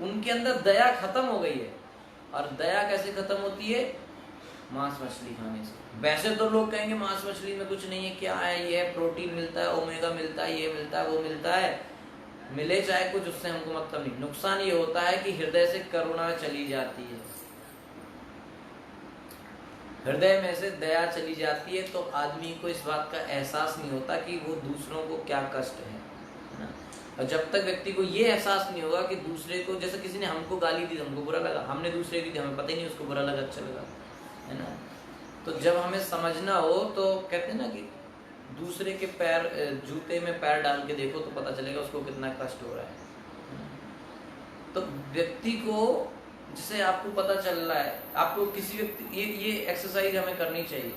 उनके अंदर दया खत्म हो गई है। और दया कैसे खत्म होती है? मांस मछली खाने से। वैसे तो लोग कहेंगे मांस मछली में कुछ नहीं है, क्या है, ये प्रोटीन मिलता है, ओमेगा मिलता है, ये मिलता है, वो मिलता है, मिले चाहे कुछ, उससे हमको मतलब नहीं। नुकसान ये होता है कि हृदय से करुणा चली जाती है, हृदय में से दया चली जाती है, तो आदमी को इस बात का एहसास नहीं होता कि वो दूसरों को क्या कष्ट है ना। और जब तक व्यक्ति को ये एहसास नहीं होगा कि दूसरे को, जैसे किसी ने हमको गाली दी, हमको बुरा लगा, हमने दूसरे की दी, हमें पता ही नहीं उसको बुरा लगा अच्छा लगा, है ना। तो जब हमें समझना हो तो कहते हैं ना कि दूसरे के पैर, जूते में पैर डाल के देखो तो पता चलेगा उसको कितना कष्ट हो रहा है। तो व्यक्ति को, जिसे आपको पता चल रहा है, आपको किसी व्यक्ति, ये एक्सरसाइज हमें करनी चाहिए।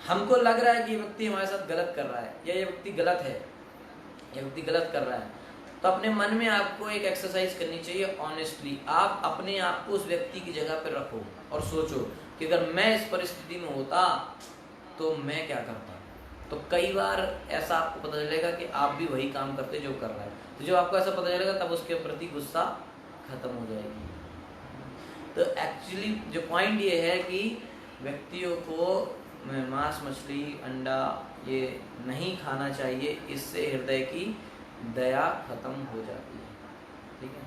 हमको लग रहा है कि ये व्यक्ति हमारे साथ गलत कर रहा है, या ये व्यक्ति गलत है, ये व्यक्ति गलत कर रहा है, तो अपने मन में आपको एक एक्सरसाइज करनी चाहिए ऑनेस्टली। आप अपने आप को उस व्यक्ति की जगह पर रखो और सोचो कि अगर मैं इस परिस्थिति में होता तो मैं क्या करता। तो कई बार ऐसा आपको पता चलेगा कि आप भी वही काम करते जो कर रहा है। तो जब आपको ऐसा पता चलेगा तब उसके प्रति गुस्सा खत्म हो जाएगी। तो एक्चुअली जो पॉइंट ये है कि व्यक्तियों को मांस मछली अंडा ये नहीं खाना चाहिए, इससे हृदय की दया खत्म हो जाती है। ठीक है,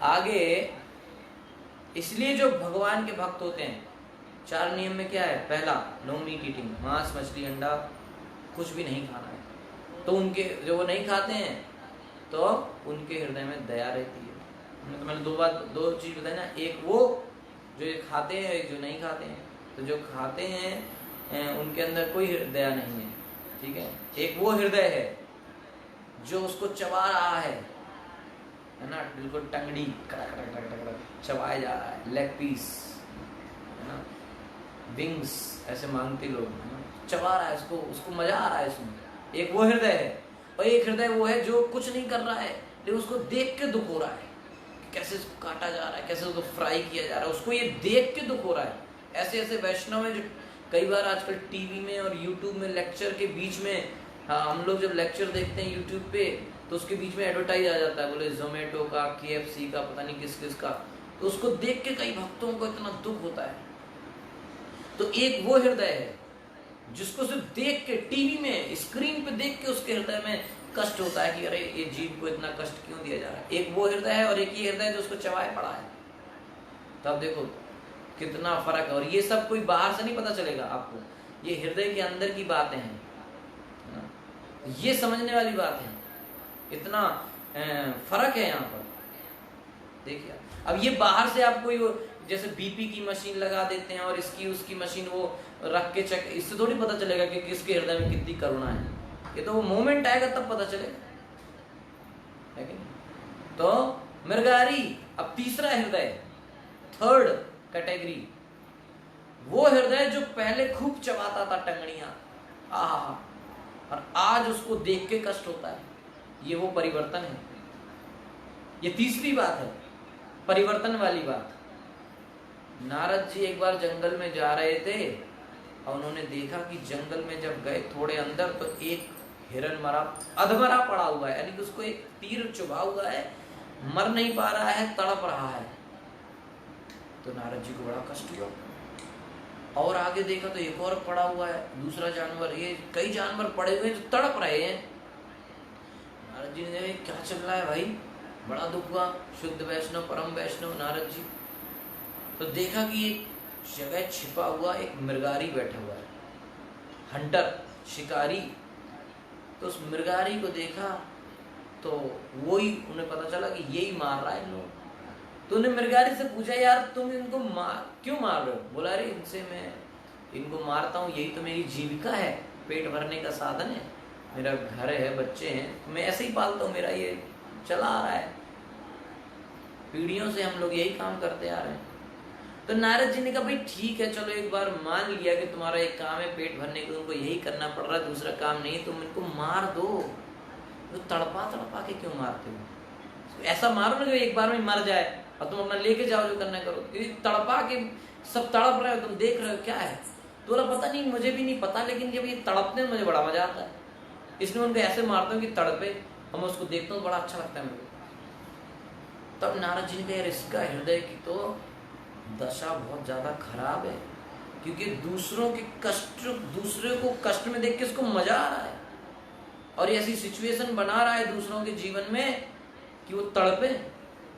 आगे इसलिए जो भगवान के भक्त होते हैं, 4 नियम में क्या है? पहला, नो मीट ईटिंग, मांस मछली अंडा कुछ भी नहीं खाना है। तो उनके जो वो नहीं खाते हैं तो उनके हृदय में दया रहती है। तो मैंने दो चीज बताई ना, एक वो जो ये खाते हैं, एक जो नहीं खाते हैं। तो जो खाते हैं उनके अंदर कोई दया नहीं है, ठीक है। एक वो हृदय है जो उसको चबा रहा है ना, बिल्कुल टंगड़ी चबाया जा रहा है, लेग पीस है ना, विंग्स ऐसे मांगते लोग, चबा रहा है उसको, उसको मजा आ रहा है इसमें। एक वो हृदय है। और एक हृदय वो है जो कुछ नहीं कर रहा है, लेकिन उसको देख के दुख हो रहा है, कैसे इसको काटा जा रहा है, कैसे उसको फ्राई किया जा रहा है, उसको ये देख के दुख हो रहा है। ऐसे ऐसे वैष्णव है जो कई बार आजकल टीवी में और यूट्यूब में लेक्चर के बीच में, हम लोग जब लेक्चर देखते हैं यूट्यूब पे तो उसके बीच में एडवर्टाइज आ जाता है, बोले जोमेटो का, KFC का, पता नहीं किस किस का। तो उसको देख के कई भक्तों को इतना दुख होता है। तो एक वो हृदय है जिसको सिर्फ देख के, टीवी में स्क्रीन पे देख के उसके हृदय में कष्ट होता है कि अरे ये जीव को इतना कष्ट क्यों दिया जा रहा है। एक वो हृदय है और एक ये हृदय जो उसको चबाए पड़ा है। तब देखो कितना फर्क है। और ये सब कोई बाहर से नहीं पता चलेगा आपको, ये हृदय के अंदर की बातें हैं, ये समझने वाली बात है। इतना फर्क है यहाँ पर। देखिए अब ये बाहर से आपको जैसे बीपी की मशीन लगा देते हैं और इसकी उसकी मशीन वो रख के चेक, इससे थोड़ी पता चलेगा कि किसके हृदय में कितनी करुणा है। ये तो वो मोमेंट आएगा तब पता चलेगा, है कि नहीं? तो मृगारी अब तीसरा हृदय, थर्ड कैटेगरी, वो हृदय जो पहले खूब चबाता था टंगड़ियां, आहा, और आज उसको देख के कष्ट होता है, ये वो परिवर्तन है। ये तीसरी बात है, परिवर्तन वाली बात। नारद जी एक बार जंगल में जा रहे थे और उन्होंने देखा कि जंगल में जब गए थोड़े अंदर तो एक हिरन मरा, अधमरा पड़ा हुआ है, यानी कि उसको एक तीर चुभा हुआ है, मर नहीं पा रहा है, तड़प रहा है। तो नारद जी को बड़ा कष्ट हुआ और आगे देखा तो एक और पड़ा हुआ है, दूसरा जानवर, ये कई जानवर पड़े हुए जो तड़प रहे हैं। नारद जी ने देखा क्या चल रहा है भाई, बड़ा दुख हुआ। शुद्ध वैष्णव, परम वैष्णव नारद जी, तो देखा कि एक जगह छिपा हुआ एक मृगारी बैठा हुआ है, हंटर, शिकारी। तो उस मृगारी को देखा तो वही उन्हें पता चला कि यही मार रहा है इन लोग। तो उन्हें मृगारी से पूछा, यार तुम इनको क्यों मार रहे हो? बोला, अरे इनसे मैं इनको मारता हूँ, यही तो मेरी जीविका है, पेट भरने का साधन है, मेरा घर है, बच्चे हैं, मैं ऐसे ही पालता हूँ, मेरा ये चला आ रहा है, पीढ़ियों से हम लोग यही काम करते आ रहे हैं। तो नारद जी ने कहा, भाई ठीक है, चलो एक बार मान लिया कि तुम्हारा एक काम है पेट भरने के, उनको यही करना पड़ रहा है, दूसरा काम नहीं, तुम इनको मार दो। तो तड़पा तड़पा के क्यों मारते हो? ऐसा मारो ना कि एक बार में मर जाए और तुम अपना लेके जाओ, जो करना करो। तड़पा के सब तड़प रहे हो, तुम देख रहे हो क्या है? तो बोला, पता नहीं, मुझे भी नहीं पता, लेकिन जब ये तड़पते हैं मुझे बड़ा मजा आता है, इसलिए उनको ऐसे मारता हूँ कि तड़पे, और मैं उसको देखता हूँ, बड़ा अच्छा लगता है मुझे। तब नारद जी ने कहा, इसका हृदय की तो दशा बहुत ज्यादा खराब है, क्योंकि दूसरों के कष्ट, दूसरे को कष्ट में देख के उसको मजा आ रहा है, और ऐसी सिचुएशन बना रहा है दूसरों के जीवन में कि वो तड़पे,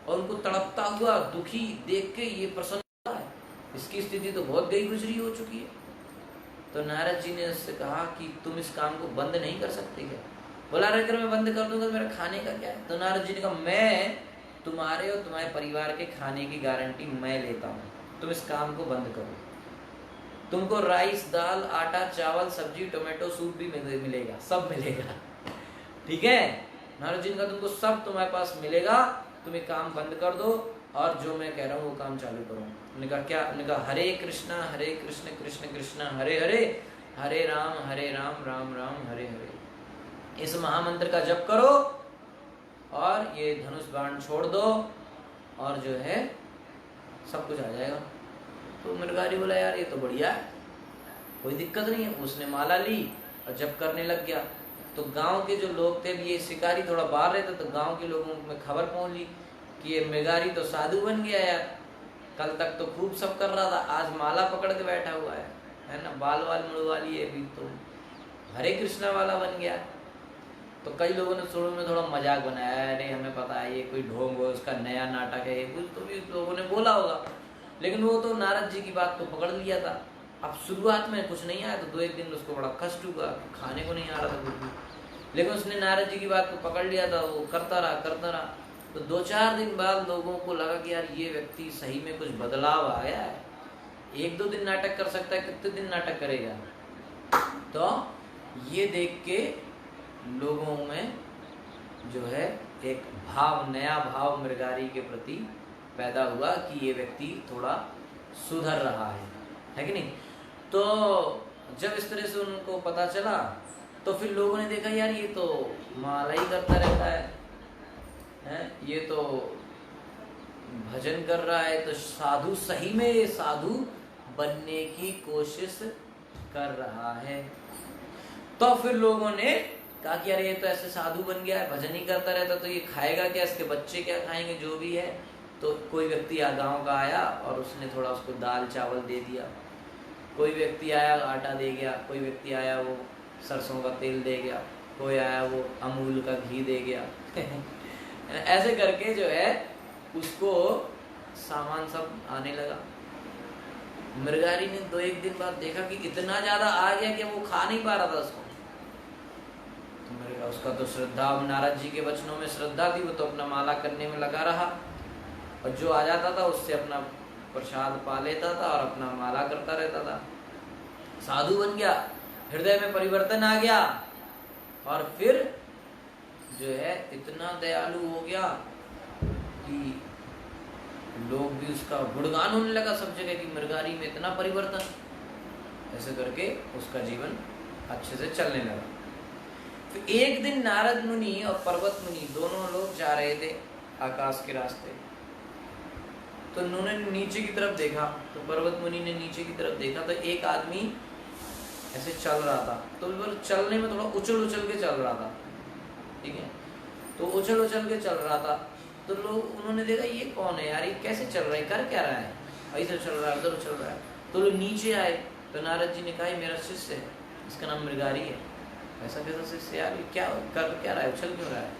और उनको तड़पता हुआ दुखी देख के ये प्रसन्न होता है। इसकी स्थिति तो बहुत गई गुजरी हो चुकी है। तो नारद जी ने उससे कहा कि तुम इस काम को बंद नहीं कर सकते क्या? बोला, अगर मैं बंद कर दूंगा तो मेरा खाने का क्या है? तो नारद जी ने कहा, मैं तुम्हारे और तुम्हारे परिवार के खाने की गारंटी मैं लेता हूँ, तुम इस काम को बंद करो, तुमको राइस, दाल, आटा, चावल, सब्जी, टोमेटो सूप भी मिलेगा, सब मिलेगा, ठीक है? नारद जी ने कहा, तुमको सब तुम्हारे पास मिलेगा, तुम एक काम बंद कर दो और जो मैं कह रहा हूँ वो काम चालू करो। उन्होंने कहा, क्या? उन्होंने कहा, हरे कृष्णा कृष्ण कृष्ण हरे हरे, हरे राम राम राम हरे हरे। इस महामंत्र का जप करो और ये धनुष बाण छोड़ दो और जो है सब कुछ आ जाएगा। तो मृगारी बोला, यार ये तो बढ़िया है, कोई दिक्कत नहीं है। उसने माला ली और जप करने लग गया। तो गांव के जो लोग थे, ये शिकारी थोड़ा बाहर रहते, तो गांव के लोगों में खबर पहुंची कि ये मृगारी तो साधु बन गया यार, कल तक तो खूब सब कर रहा था, आज माला पकड़ के बैठा हुआ है ना, बाल वाल मुड़वा लिए, अभी तो हरे कृष्णा वाला बन गया। तो कई लोगों ने शुरू में थोड़ा मजाक बनाया, अरे हमें पता है ये कोई ढोंग हो, उसका नया नाटक है, कुछ तो भी लोगों ने बोला होगा, लेकिन वो तो नारद जी की बात को पकड़ लिया था। अब शुरुआत में कुछ नहीं आया, तो 2-1 दिन उसको बड़ा कष्ट हुआ, खाने को नहीं आ रहा था कुछ भी, लेकिन उसने नारद जी की बात को पकड़ लिया था, वो करता रहा। तो 2-4 दिन बाद लोगों को लगा कि यार ये व्यक्ति सही में कुछ बदलाव आया है, 1-2 दिन नाटक कर सकता है, कितने दिन नाटक करेगा? तो ये देख के लोगों में जो है एक भाव, नया भाव मृगारी के प्रति पैदा हुआ कि ये व्यक्ति थोड़ा सुधर रहा है कि नहीं? तो जब इस तरह से उनको पता चला तो फिर लोगों ने देखा, यार ये तो माला ही करता रहता है, ये तो भजन कर रहा है, तो साधु, सही में ये साधु बनने की कोशिश कर रहा है। तो फिर लोगों ने कहा कि यार ये तो ऐसे साधु बन गया है, भजन ही करता रहता, तो ये खाएगा क्या, इसके बच्चे क्या खाएंगे, जो भी है। तो कोई व्यक्ति गांव का आया और उसने थोड़ा उसको दाल चावल दे दिया, कोई व्यक्ति आया आटा दे गया, कोई व्यक्ति आया वो सरसों का तेल दे गया, कोई आया वो अमूल का घी दे गया ऐसे करके जो है उसको सामान सब आने लगा। मृगारी ने 2-1 दिन बाद देखा कि इतना ज्यादा आ गया कि वो खा नहीं पा रहा था उसको। तो उसका तो श्रद्धा, नारद जी के वचनों में श्रद्धा थी, वो तो अपना माला करने में लगा रहा। और जो आ जाता था उससे अपना प्रसाद पा लेता था और अपना माला करता रहता था। साधु बन गया, हृदय में परिवर्तन आ गया और फिर जो है इतना दयालु हो गया कि लोग भी उसका गुणगान होने लगा सब जगह कि मृगारी में इतना परिवर्तन। ऐसे करके उसका जीवन अच्छे से चलने लगा। तो एक दिन नारद मुनि और पर्वत मुनि दोनों लोग जा रहे थे आकाश के रास्ते। तो उन्होंने नीचे की तरफ देखा, तो पर्वत मुनि ने नीचे की तरफ देखा तो एक आदमी ऐसे चल रहा था। तो वो चलने में थोड़ा उछल उछल के चल रहा था, ठीक है। तो उछल उछल के चल रहा था तो लोग उन्होंने देखा ये कौन है यार, ये कैसे चल रहा है, कर क्या रहा है, ऐसे चल रहा है उधर उछल रहा है। तो लोग नीचे आए तो नारद जी ने कहा मेरा शिष्य है, इसका नाम मृगारी है। ऐसा कैसा शिष्य यार, क्या कर क्या रहा है, उछल क्यों रहा है।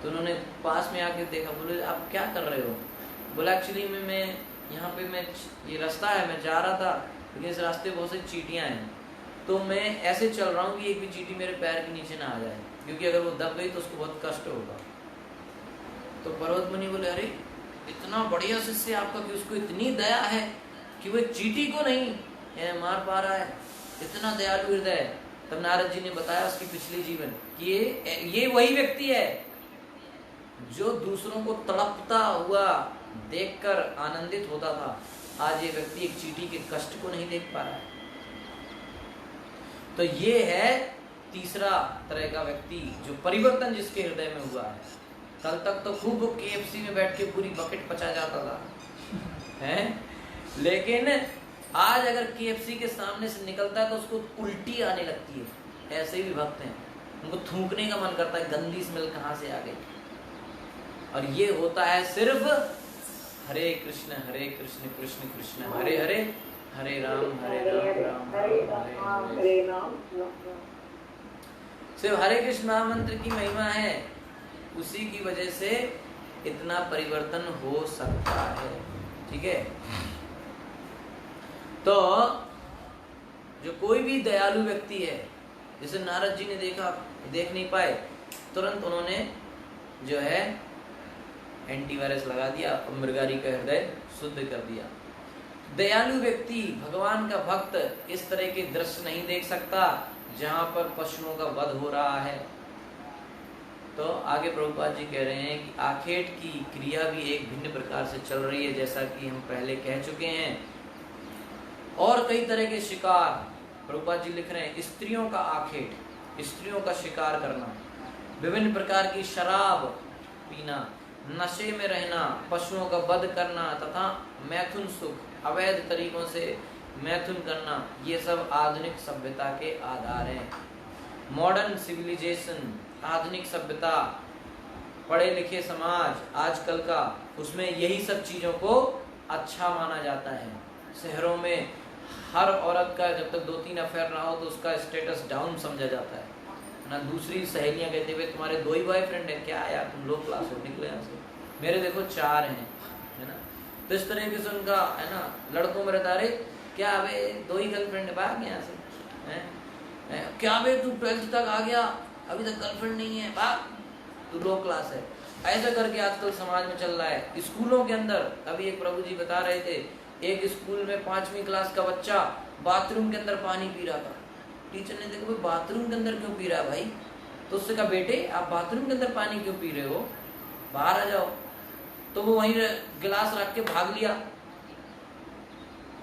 तो उन्होंने पास में आके देखा, बोले आप क्या कर रहे हो। बोला एक्चुअली मैं यहाँ पे मैं ये रास्ता है, मैं जा रहा था लेकिन इस रास्ते बहुत सी चींटियाँ हैं, तो मैं ऐसे चल रहा हूँ कि एक भी चींटी मेरे पैर के नीचे ना आ जाए, क्योंकि अगर वो दब गई तो उसको बहुत कष्ट होगा। तो पर्वत मुनि बोले अरे इतना बढ़िया शिष्य आपका कि उसको इतनी दया है कि वो चींटी को नहीं मार पा रहा है, इतना दयालु हृदय। तब नारद जी ने बताया उसकी पिछली जीवन कि ये वही व्यक्ति है जो दूसरों को तड़पता हुआ देखकर आनंदित होता था। आज ये व्यक्ति एक चींटी के कष्ट को नहीं देख पा रहा है। तो ये है तीसरा तरह का व्यक्ति जो परिवर्तन जिसके हृदय में हुआ है। कल तक तो खूब KFC में बैठ के पूरी बकेट पचा जाता था, हैं? लेकिन आज अगर KFC के सामने से निकलता है तो उसको उल्टी आने लगती है। ऐसे भी भक्त हैं, उनको थूकने का मन करता है, गंदी स्मेल कहाँ से आ गई। और ये होता है सिर्फ हरे कृष्ण कृष्ण कृष्ण हरे हरे, हरे राम राम हरे राम। सिर्फ हरे कृष्ण महामंत्र की महिमा है, उसी की वजह से इतना परिवर्तन हो सकता है, ठीक है। तो जो कोई भी दयालु व्यक्ति है, जैसे नारद जी ने देखा, देख नहीं पाए, तुरंत उन्होंने जो है एंटीवायरस लगा दिया और मृगारी का हृदय शुद्ध कर दिया। दयालु व्यक्ति, भगवान का भक्त इस तरह के दृश्य नहीं देख सकता जहां पर पशुओं का वध हो रहा है। तो आगे प्रभुपाद जी कह रहे हैं कि आखेट की क्रिया भी एक भिन्न प्रकार से चल रही है, जैसा कि हम पहले कह चुके हैं। और कई तरह के शिकार, प्रभुपाद जी लिख रहे हैं, स्त्रियों का आखेट, स्त्रियों का शिकार करना, विभिन्न प्रकार की शराब पीना, नशे में रहना, पशुओं का वध करना तथा मैथुन सुख, अवैध तरीकों से मैथुन करना, ये सब आधुनिक सभ्यता के आधार हैं। मॉडर्न सिविलाइजेशन, आधुनिक सभ्यता, पढ़े लिखे समाज आजकल का, उसमें यही सब चीजों को अच्छा माना जाता है। शहरों में हर औरत का जब तक 2-3 अफेयर रहा हो तो उसका स्टेटस डाउन समझा जाता है ना। दूसरी सहेलियां कहते हुए तुम्हारे 2 ही बॉयफ्रेंड है क्या यार, तुम लो क्लास हो, निकले यहाँ से, मेरे देखो 4 हैं, है ना। तो इस तरह से उनका है ना, लड़कों में रहता, अरे क्या अबे 2 ही गर्लफ्रेंड है, भाग यहाँ से, है क्या अबे तू 12th तक आ गया अभी तक गर्लफ्रेंड नहीं है, भाग तू लो क्लास है। ऐसा करके आजकल समाज में चल रहा है। स्कूलों के अंदर अभी एक प्रभु जी बता रहे थे, एक स्कूल में 5वीं क्लास का बच्चा बाथरूम के अंदर पानी पी रहा था। टीचर ने देखा, बाथरूम के अंदर क्यों पी रहा है भाई। तो उससे कहा, बेटे आप बाथरूम के अंदर पानी क्यों पी रहे हो, बाहर आ जाओ। तो वो वहीं गिलास रख के भाग लिया।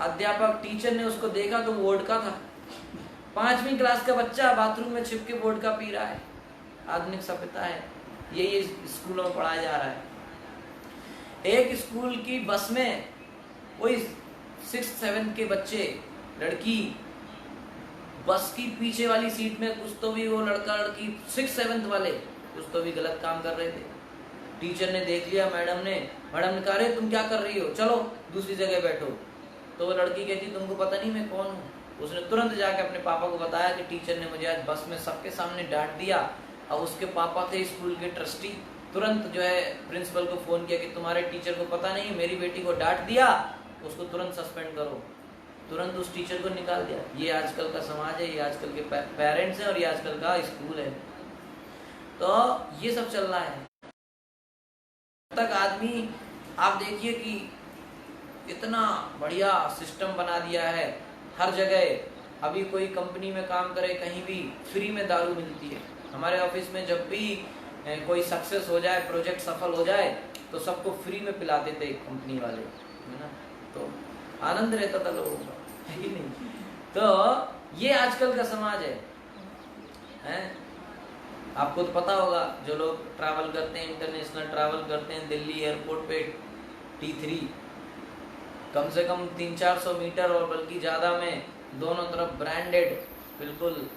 अध्यापक टीचर ने उसको देखा तो वोडका था। 5वीं क्लास का बच्चा बाथरूम में छिप के वोडका पी रहा है। आधुनिक सभ्यता है, यही स्कूलों में पढ़ाया जा रहा है। एक स्कूल की बस में वही 6th-7th के बच्चे, लड़की बस की पीछे वाली सीट में, कुछ तो भी वो लड़का लड़की 6th-7th वाले कुछ तो भी गलत काम कर रहे थे। टीचर ने देख लिया, मैडम ने कहा, अरे तुम क्या कर रही हो, चलो दूसरी जगह बैठो। तो वो लड़की कहती, तुमको पता नहीं मैं कौन हूँ। उसने तुरंत जाके अपने पापा को बताया कि टीचर ने मुझे आज बस में सबके सामने डांट दिया। और उसके पापा थे स्कूल के ट्रस्टी, तुरंत जो है प्रिंसिपल को फोन किया कि तुम्हारे टीचर को पता नहीं मेरी बेटी को डांट दिया, उसको तुरंत सस्पेंड करो। तुरंत उस टीचर को निकाल दिया। ये आजकल का समाज है, ये आजकल के पेरेंट्स हैं और ये आजकल का स्कूल है। तो ये सब चल रहा है। तक आदमी आप देखिए कि इतना बढ़िया सिस्टम बना दिया है हर जगह। अभी कोई कंपनी में काम करे, कहीं भी फ्री में दारू मिलती है। हमारे ऑफिस में जब भी कोई सक्सेस हो जाए, प्रोजेक्ट सफल हो जाए, तो सबको फ्री में पिलाते थे कंपनी वाले, है ना। तो आनंद रहता था लोगों का, है कि नहीं। तो ये आजकल का समाज है? आपको तो पता होगा, जो लोग ट्रैवल करते हैं, इंटरनेशनल ट्रैवल करते हैं, दिल्ली एयरपोर्ट पे T3 कम से कम 300-400 मीटर और बल्कि ज़्यादा में दोनों तरफ ब्रांडेड, बिल्कुल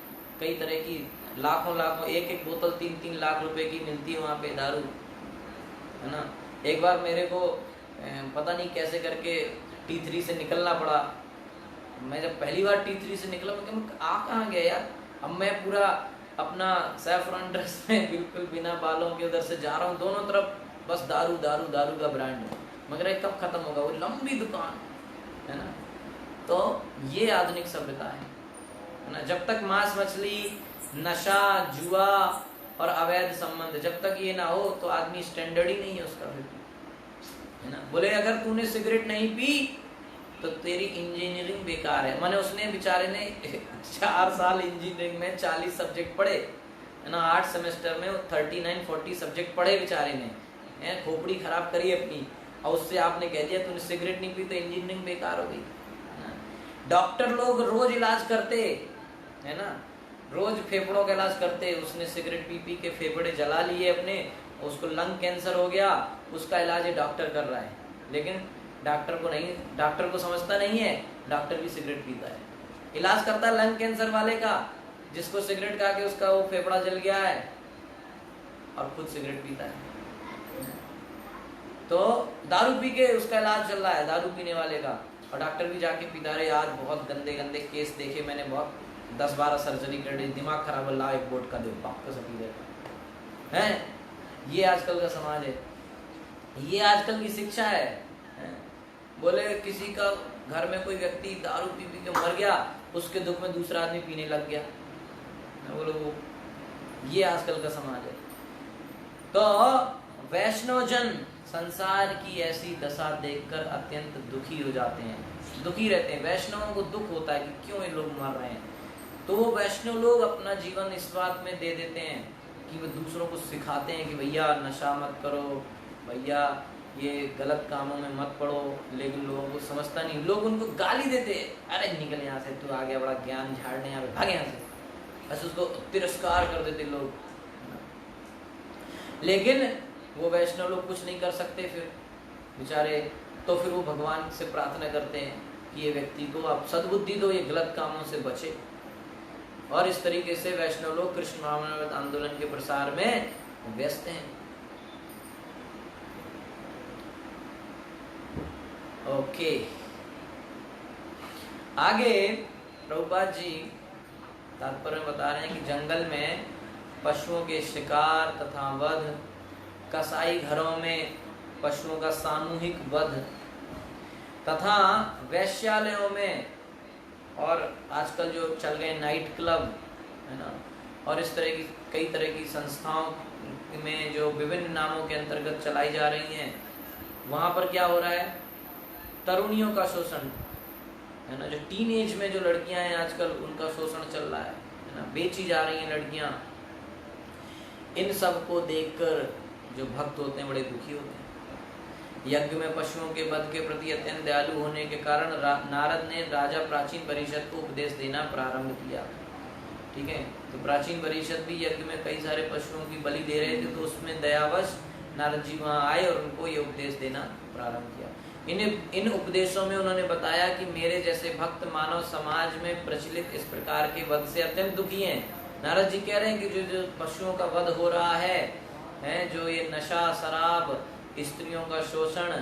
कई तरह की लाखों एक बोतल 3-3 लाख रुपए की मिलती है वहाँ पे दारू, है ना। एक बार मेरे को पता नहीं कैसे करके T3 से निकलना पड़ा। मैं जब पहली बार T3 से निकला, मैं आ कहाँ गया यार। अब मैं पूरा अपना सैफरन ड्रेस में बिल्कुल बिना बालों के उधर से जा रहा हूँ, दोनों तरफ बस दारू दारू दारू का ब्रांड है। मगर कब खत्म होगा, वो लंबी दुकान, है ना। तो ये आधुनिक सभ्यता है ना। जब तक मांस मछली, नशा, जुआ और अवैध संबंध, जब तक ये ना हो तो आदमी स्टैंडर्ड ही नहीं है उसका, है ना। बोले अगर तूने सिगरेट नहीं पी तो तेरी इंजीनियरिंग बेकार है। माने उसने बेचारे ने 4 साल इंजीनियरिंग में 40 सब्जेक्ट पढ़े, है ना। 8 सेमेस्टर में 39-40 सब्जेक्ट पढ़े बेचारे ने, खोपड़ी खराब करी अपनी, और उससे आपने कह दिया तूने सिगरेट नहीं पी तो इंजीनियरिंग बेकार हो गई। डॉक्टर लोग रोज इलाज करते, है ना, रोज फेफड़ों का इलाज करते। उसने सिगरेट पी पी के फेफड़े जला लिए अपने, उसको लंग कैंसर हो गया, उसका इलाज ये डॉक्टर कर रहा है। लेकिन डॉक्टर को समझता नहीं है, डॉक्टर भी सिगरेट पीता है, इलाज करता है लंग कैंसर वाले का, जिसको सिगरेट खा के उसका वो फेफड़ा जल गया है, और खुद सिगरेट पीता है। तो दारू पी के उसका इलाज चल रहा है, दारू पीने वाले का, और डॉक्टर भी जाके पीता रहे। आज बहुत गंदे गंदे केस देखे मैंने, बहुत 10-12 सर्जरी कर दी, दिमाग खराब है, लाओ एक बोर्ड का दो, वापस पी देता है। ये आजकल का समाज है, ये आजकल की शिक्षा है। बोले किसी का घर में कोई व्यक्ति दारू पी पी के मर गया, उसके दुख में दूसरा आदमी पीने लग गया। बोलो वो ये आजकल का समाज है। तो वैष्णव जन संसार की ऐसी दशा देखकर अत्यंत दुखी हो जाते हैं, दुखी रहते हैं। वैष्णवों को दुख होता है कि क्यों ये लोग मर रहे हैं। तो वो वैष्णव लोग अपना जीवन इस बात में दे देते हैं कि वो दूसरों को सिखाते हैं कि भैया नशा मत करो, भैया ये गलत कामों में मत पड़ो। लेकिन लोगों को समझता नहीं, लोग उनको गाली देते, अरे निकल यहाँ से, तू आ गया बड़ा ज्ञान झाड़ने, यहाँ पे भाग यहाँ से, बस उसको तिरस्कार कर देते लोग। लेकिन वो वैष्णव लोग कुछ नहीं कर सकते फिर बेचारे। तो फिर वो भगवान से प्रार्थना करते हैं कि ये व्यक्ति को आप सद्बुद्धि दो, ये गलत कामों से बचे। और इस तरीके से वैष्णव लोग कृष्ण भावनामृत आंदोलन के प्रसार में व्यस्त हैं। ओके, आगे प्रभुपाद जी तात्पर्य बता रहे हैं कि जंगल में पशुओं के शिकार तथा वध, कसाई घरों में पशुओं का सामूहिक वध, तथा वैश्यालयों में, और आजकल जो चल गए नाइट क्लब, है ना, और इस तरह की कई तरह की संस्थाओं में जो विभिन्न नामों के अंतर्गत चलाई जा रही हैं, वहाँ पर क्या हो रहा है, तरुणियों का शोषण, है ना। जो टीन एज में जो लड़कियां हैं आजकल, उनका शोषण चल रहा है ना, बेची जा रही हैं लड़कियां। इन सब को देखकर जो भक्त होते हैं बड़े दुखी होते हैं। यज्ञ में पशुओं के वध के प्रति अत्यंत दयालु होने के कारण नारद ने राजा प्राचीन परिषद को उपदेश देना प्रारंभ किया। ठीक है, तो प्राचीन परिषद भी यज्ञ में कई सारे पशुओं की बलि दे रहे थे, तो उसमें दयावश नारद जी वहाँ आए और उनको ये उपदेश देना प्रारंभ किया। इन उपदेशों में उन्होंने बताया कि मेरे जैसे भक्त मानव समाज में प्रचलित इस प्रकार के वध से अत्यंत दुखी हैं। नारद जी कह रहे हैं कि जो पशुओं का वध हो रहा है, जो ये नशा, शराब, स्त्रियों का शोषण,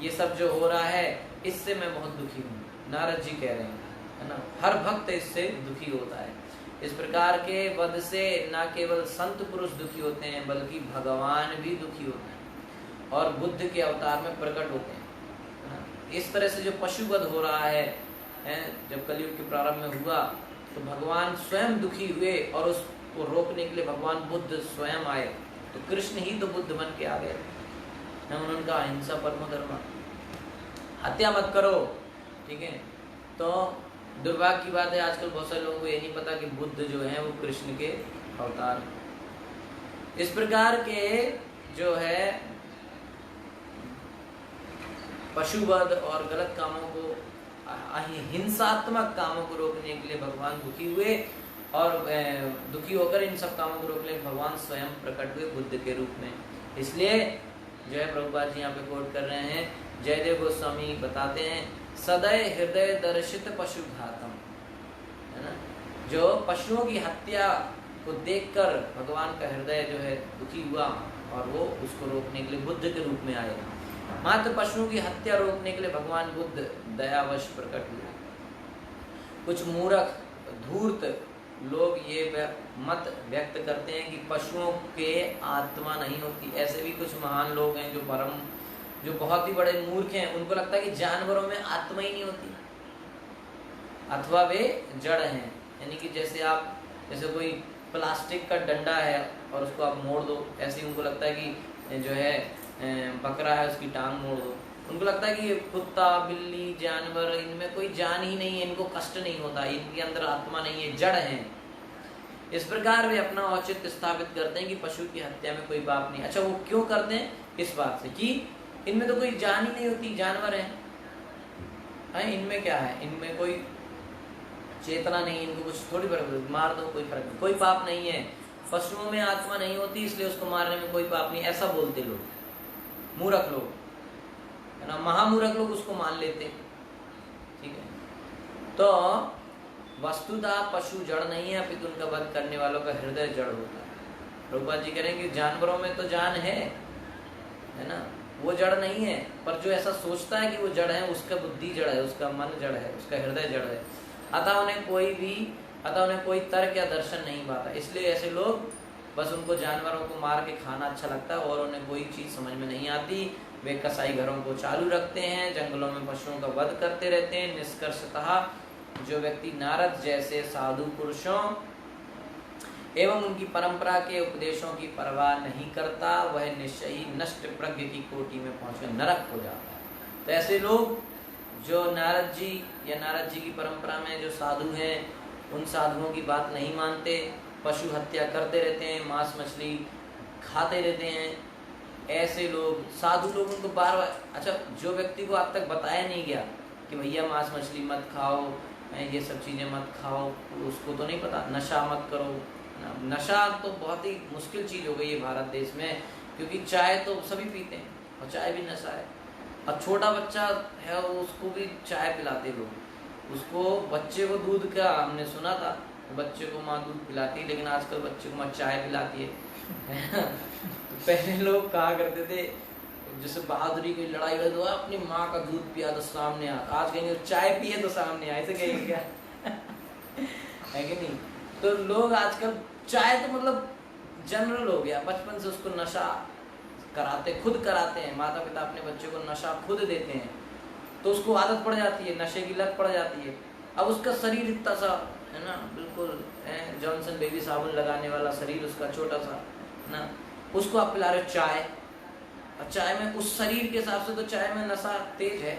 ये सब जो हो रहा है, इससे मैं बहुत दुखी हूँ। नारद जी कह रहे हैं, है ना, हर भक्त इससे दुखी होता है। इस प्रकार के वध से न केवल संत पुरुष दुखी होते हैं, बल्कि भगवान भी दुखी होते हैं और बुद्ध के अवतार में प्रकट होते हैं। इस तरह से जो पशुवध हो रहा है, जब कलयुग के प्रारंभ में हुआ, तो भगवान स्वयं दुखी हुए और उसको रोकने के लिए भगवान बुद्ध स्वयं आए। तो कृष्ण ही तो बुद्ध बन के आ गए, उनका अहिंसा परमो धर्म, हत्या मत करो, ठीक है। तो दुर्भाग्य की बात है आजकल बहुत सारे लोगों को ये नहीं पता कि बुद्ध जो है वो कृष्ण के अवतार। इस प्रकार के जो है पशुवध और गलत कामों को, हिंसात्मक कामों को रोकने के लिए भगवान दुखी हुए और दुखी होकर इन सब कामों को रोकने के लिए भगवान स्वयं प्रकट हुए बुद्ध के रूप में। इसलिए जो है प्रभुपाद जी यहाँ पे कोट कर रहे हैं, जयदेव गोस्वामी बताते हैं, सदैव हृदय दर्शित पशु घातम, है ना, जो पशुओं की हत्या को देखकर भगवान का हृदय जो है दुखी हुआ और वो उसको रोकने के लिए बुद्ध के रूप में आए। मात्र पशुओं की हत्या रोकने के लिए भगवान बुद्ध दयावश प्रकट हुए। कुछ मूर्ख धूर्त लोग ये मत व्यक्त करते हैं कि पशुओं के आत्मा नहीं होती। ऐसे भी कुछ महान लोग हैं जो बहुत ही बड़े मूर्ख हैं, उनको लगता है कि जानवरों में आत्मा ही नहीं होती अथवा वे जड़ हैं। यानी कि जैसे कोई प्लास्टिक का डंडा है और उसको आप मोड़ दो, ऐसे ही उनको लगता है कि जो है बकरा है उसकी टांग मोड़ दो। उनको लगता है कि ये कुत्ता बिल्ली जानवर, इनमें कोई जान ही नहीं है, इनको कष्ट नहीं होता, इनके अंदर आत्मा नहीं है, जड़ हैं। इस प्रकार वे अपना औचित्य स्थापित करते हैं कि पशु की हत्या में कोई पाप नहीं। अच्छा, वो क्यों करते हैं? इस बात से कि इनमें तो कोई जान ही नहीं होती, जानवर हैं, इनमें क्या है, इनमें कोई चेतना नहीं, इनको कुछ थोड़ी फर्क, मार दो कोई फर्क नहीं, कोई पाप नहीं है, पशुओं में आत्मा नहीं होती इसलिए उसको मारने में कोई पाप नहीं, ऐसा बोलते लोग, मूर्ख लोग, है ना, महामूर्ख लोग उसको मान लेते, ठीक है। तो वस्तुतः पशु जड़ नहीं है, अपितु उनका वध करने वालों का हृदय जड़ होता है। प्रभुपाद जी कह रहे हैं कि जानवरों में तो जान है ना, वो जड़ नहीं है, पर जो ऐसा सोचता है कि वो जड़ है, उसका बुद्धि जड़ है, उसका मन जड़ है, उसका हृदय जड़ है। अतः उन्हें कोई तर्क या दर्शन नहीं पाता। इसलिए ऐसे लोग बस उनको जानवरों को मार के खाना अच्छा लगता है और उन्हें कोई चीज़ समझ में नहीं आती। वे कसाई घरों को चालू रखते हैं, जंगलों में पशुओं का वध करते रहते हैं। निष्कर्षतः जो व्यक्ति नारद जैसे साधु पुरुषों एवं उनकी परंपरा के उपदेशों की परवाह नहीं करता, वह निश्चय ही नष्ट प्रज्ञ की कोटि में पहुंचकर नरक हो जाता है। तो ऐसे लोग जो नारद जी या नारद जी की परंपरा में जो साधु हैं, उन साधुओं की बात नहीं मानते, पशु हत्या करते रहते हैं, मांस मछली खाते रहते हैं, ऐसे लोग साधु लोग उनको बार बार, अच्छा, जो व्यक्ति को आज तक बताया नहीं गया कि भैया मांस मछली मत खाओ, ये सब चीज़ें मत खाओ, उसको तो नहीं पता। नशा मत करो, नशा तो बहुत ही मुश्किल चीज़ हो गई है भारत देश में, क्योंकि चाय तो सभी पीते हैं और चाय भी नशा है। अब छोटा बच्चा है उसको भी चाय पिलाते लोग, उसको बच्चे को दूध का, हमने सुना था बच्चे को माँ दूध पिलाती, लेकिन आजकल बच्चे को माँ चाय पिलाती है। तो पहले लोग कहा करते थे जैसे बहादुरी की लड़ाई हो तो अपनी माँ का दूध पिया तो सामने आ, आज कहेंगे चाय पिए तो सामने आए, ऐसे कहेंगे क्या? है कि नहीं? तो लोग आजकल चाय तो मतलब जनरल हो गया, बचपन से उसको नशा कराते, खुद कराते हैं, माता पिता अपने बच्चे को नशा खुद देते हैं, तो उसको आदत पड़ जाती है, नशे की लत पड़ जाती है। अब उसका शरीर इतना सा है ना, बिल्कुल जॉनसन बेबी साबुन लगाने वाला शरीर उसका छोटा सा है ना, उसको आप पिला रहे हो चाय, और चाय में उस शरीर के हिसाब से तो चाय में नशा तेज है,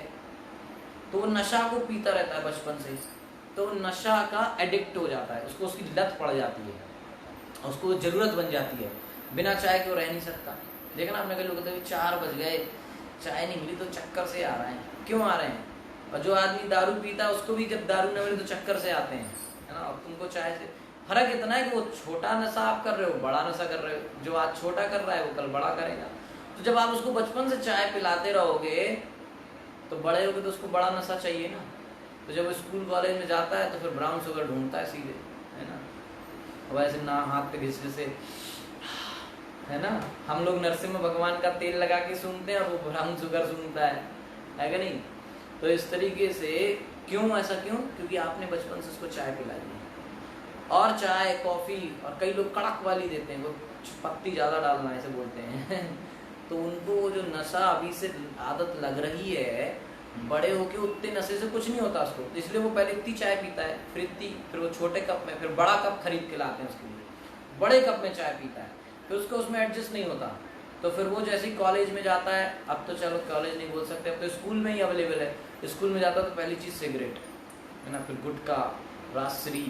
तो वो नशा को पीता रहता है बचपन से, तो नशा का एडिक्ट हो जाता है, उसको उसकी लत पड़ जाती है, उसको जरूरत बन जाती है, बिना चाय के वो रह नहीं सकता। देखना आपने कई लोग कहते हैं 4 बज गए चाय नहीं मिली तो चक्कर से आ रहे हैं, क्यों आ रहे हैं? और जो आदमी दारू पीता है उसको भी जब दारू न मिले तो चक्कर से आते हैं, है ना। और तुमको चाय से फर्क इतना है कि वो छोटा नशा आप कर रहे हो, बड़ा नशा कर रहे हो, जो आज छोटा कर रहा है वो कल बड़ा करेगा। तो जब आप उसको बचपन से चाय पिलाते रहोगे तो बड़े होगे तो उसको बड़ा नशा चाहिए ना, तो जब स्कूल कॉलेज में जाता है तो फिर ब्राउन शुगर ढूंढता है सीधे, है ना। वैसे ना हाथ पे घिसने से, है ना, हम लोग नरसिम्हा भगवान का तेल लगा के सूंघते हैं और वो ब्राउन शुगर सूंघता है कि नहीं। तो इस तरीके से क्यों, ऐसा क्यों? क्योंकि आपने बचपन से उसको चाय पिलाई है। और चाय कॉफ़ी, और कई लोग कड़क वाली देते हैं, वो पत्ती ज़्यादा डालना ऐसे बोलते हैं। तो उनको जो नशा अभी से आदत लग रही है, बड़े होके उतने नशे से कुछ नहीं होता उसको, इसलिए वो पहले इतनी चाय पीता है, फिर वो छोटे कप में, फिर बड़ा कप खरीद के लाते हैं उसके लिए, बड़े कप में चाय पीता है, फिर उसको उसमें एडजस्ट नहीं होता, तो फिर वो जैसे ही कॉलेज में जाता है, अब तो चलो कॉलेज नहीं बोल सकते, अब तो स्कूल में ही अवेलेबल है, स्कूल में जाता है तो पहली चीज़ सिगरेट है ना, फिर गुटखा, रासरी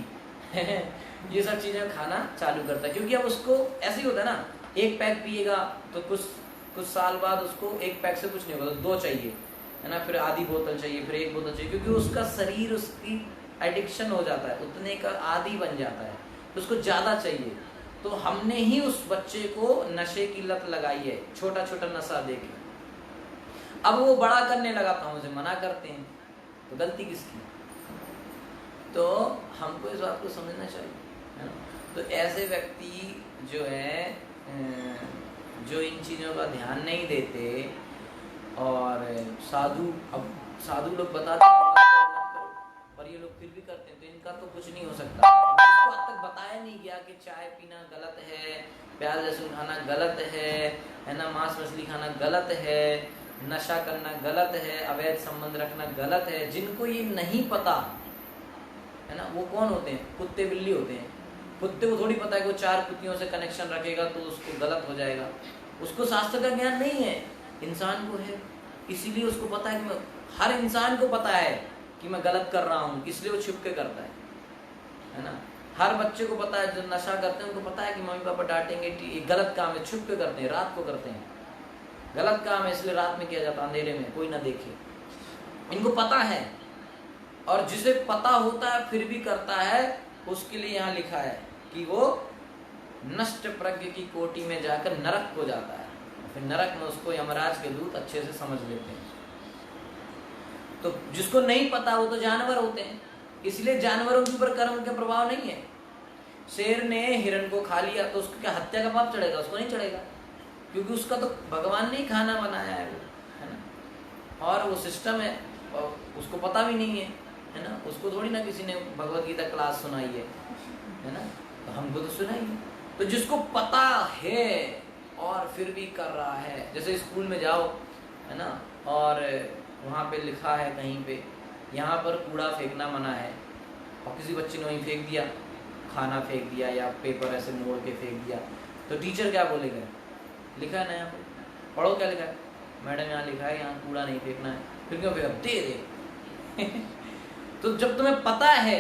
ये सब चीज़ें खाना चालू करता है, क्योंकि अब उसको ऐसे ही होता है ना, एक पैक पिएगा तो कुछ साल बाद उसको एक पैक से कुछ नहीं होगा, तो 2 चाहिए है ना, फिर आधी बोतल चाहिए, फिर 1 बोतल चाहिए, क्योंकि उसका शरीर उसकी एडिक्शन हो जाता है, उतने का आदी बन जाता है, तो उसको ज़्यादा चाहिए। तो हमने ही उस बच्चे को नशे की लत लगाई है, छोटा छोटा नशा देके, अब वो बड़ा करने लगा तो हम उसे मना करते हैं, तो गलती किसकी? तो हमको इस बात को समझना चाहिए, है ना। तो ऐसे व्यक्ति जो है जो इन चीज़ों का ध्यान नहीं देते, और साधु लोग बताते हैं पर ये लोग फिर भी करते हैं, तो इनका तो कुछ नहीं हो सकता। इसको आज तक बताया नहीं गया कि चाय पीना गलत है, प्याज लहसुन खाना गलत है ना, मांस मछली खाना गलत है, नशा करना गलत है, अवैध संबंध रखना गलत है। जिनको ये नहीं पता है ना, वो कौन होते हैं? कुत्ते बिल्ली होते हैं। कुत्ते को थोड़ी पता है कि वो 4 कुत्तियों से कनेक्शन रखेगा तो उसको गलत हो जाएगा, उसको शास्त्र का ज्ञान नहीं है, इंसान को है। इसीलिए उसको पता है कि हर इंसान को पता है कि मैं गलत कर रहा हूँ, इसलिए वो छुप के करता है ना। हर बच्चे को पता है, जो नशा करते हैं उनको पता है कि मम्मी पापा डांटेंगे, ये गलत काम है, छुप के करते हैं, रात को करते हैं, गलत काम है इसलिए रात में किया जाता, अंधेरे में कोई ना देखे, इनको पता है। और जिसे पता होता है फिर भी करता है, उसके लिए यहाँ लिखा है कि वो नष्ट प्रज्ञ की कोटि में जाकर नरक को जाता है, फिर नरक में उसको यमराज के दूत अच्छे से समझ लेते हैं। तो जिसको नहीं पता वो तो जानवर होते हैं, इसलिए जानवरों के ऊपर कर्म का प्रभाव नहीं है। शेर ने हिरण को खा लिया तो उसको क्या हत्या का पाप चढ़ेगा? उसको नहीं चढ़ेगा, क्योंकि उसका तो भगवान ने ही खाना बनाया है ना, और वो सिस्टम है, और उसको पता भी नहीं है ना, उसको थोड़ी ना किसी ने भगवत गीता क्लास सुनाई है ना, तो हमको तो सुनाई है। तो जिसको पता है और फिर भी कर रहा है, जैसे स्कूल में जाओ है ना, और वहाँ पे लिखा है कहीं पे यहाँ पर कूड़ा फेंकना मना है, और किसी बच्चे ने वहीं फेंक दिया, खाना फेंक दिया या पेपर ऐसे मोड़ के फेंक दिया, तो टीचर क्या बोलेगा? लिखा है ना यहाँ पे, पढ़ो क्या लिखा है? मैडम यहाँ लिखा है यहाँ कूड़ा नहीं फेंकना है, फिर क्यों फेंका? दे तो जब तुम्हें पता है,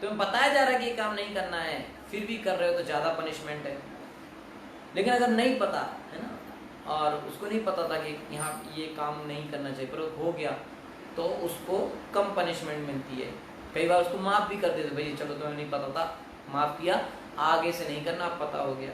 तुम्हें बताया जा रहा है कि ये काम नहीं करना है, फिर भी कर रहे हो तो ज़्यादा पनिशमेंट है। लेकिन अगर नहीं पता है ना, और उसको नहीं पता था कि यहाँ ये काम नहीं करना चाहिए, पर हो गया, तो उसको कम पनिशमेंट मिलती है। कई बार उसको माफ़ भी कर देते, भाई चलो तुम्हें नहीं पता था, माफ़ किया, आगे से नहीं करना, अब पता हो गया।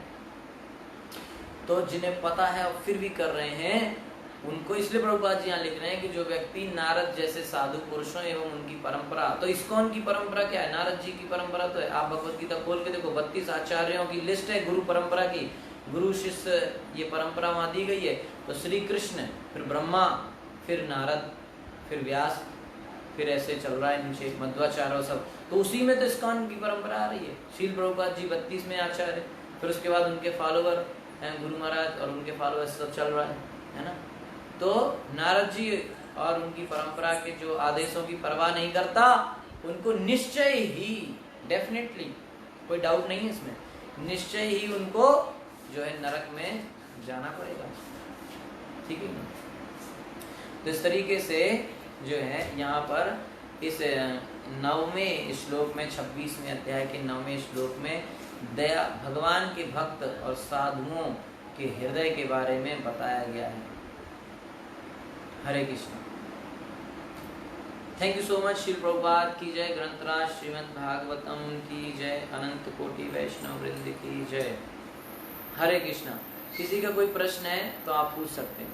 तो जिन्हें पता है और फिर भी कर रहे हैं, उनको इसलिए प्रभुपाद जी यहाँ लिख रहे हैं कि जो व्यक्ति नारद जैसे साधु पुरुषों एवं उनकी परंपरा, तो इस्कॉन की परंपरा क्या है? नारद जी की परंपरा तो है, आप भगवत गीता खोल के देखो, 32 आचार्यों की लिस्ट है गुरु परंपरा की, गुरु शिष्य ये परंपरा वहाँ दी गई है। तो श्री कृष्ण, फिर ब्रह्मा, फिर नारद, फिर व्यास, फिर ऐसे चल रहा है नीचे मध्वाचार्य और सब, तो उसी में तो इस्कॉन की परंपरा आ रही है। शील प्रभुपाद जी 32 में आचार्य, फिर उसके बाद उनके फॉलोवर हैं गुरु महाराज और उनके फॉलोअर्स, सब चल रहा है ना। तो नारद जी और उनकी परंपरा के जो आदेशों की परवाह नहीं करता, उनको निश्चय ही, डेफिनेटली कोई डाउट नहीं है इसमें, निश्चय ही उनको जो है नरक में जाना पड़ेगा, ठीक है। तो इस तरीके से जो है यहाँ पर इस 9वें श्लोक में, 26वें अध्याय के 9वें श्लोक में दया, भगवान के भक्त और साधुओं के हृदय के बारे में बताया गया है। Hare Krishna. Thank you so much. Srila Prabhupada की जय, ग्रंथराज श्रीमद् भागवतम की जय, अनंत कोटि वैष्णव वृंद की जय। हरे कृष्ण। किसी का कोई प्रश्न है तो आप पूछ सकते हैं।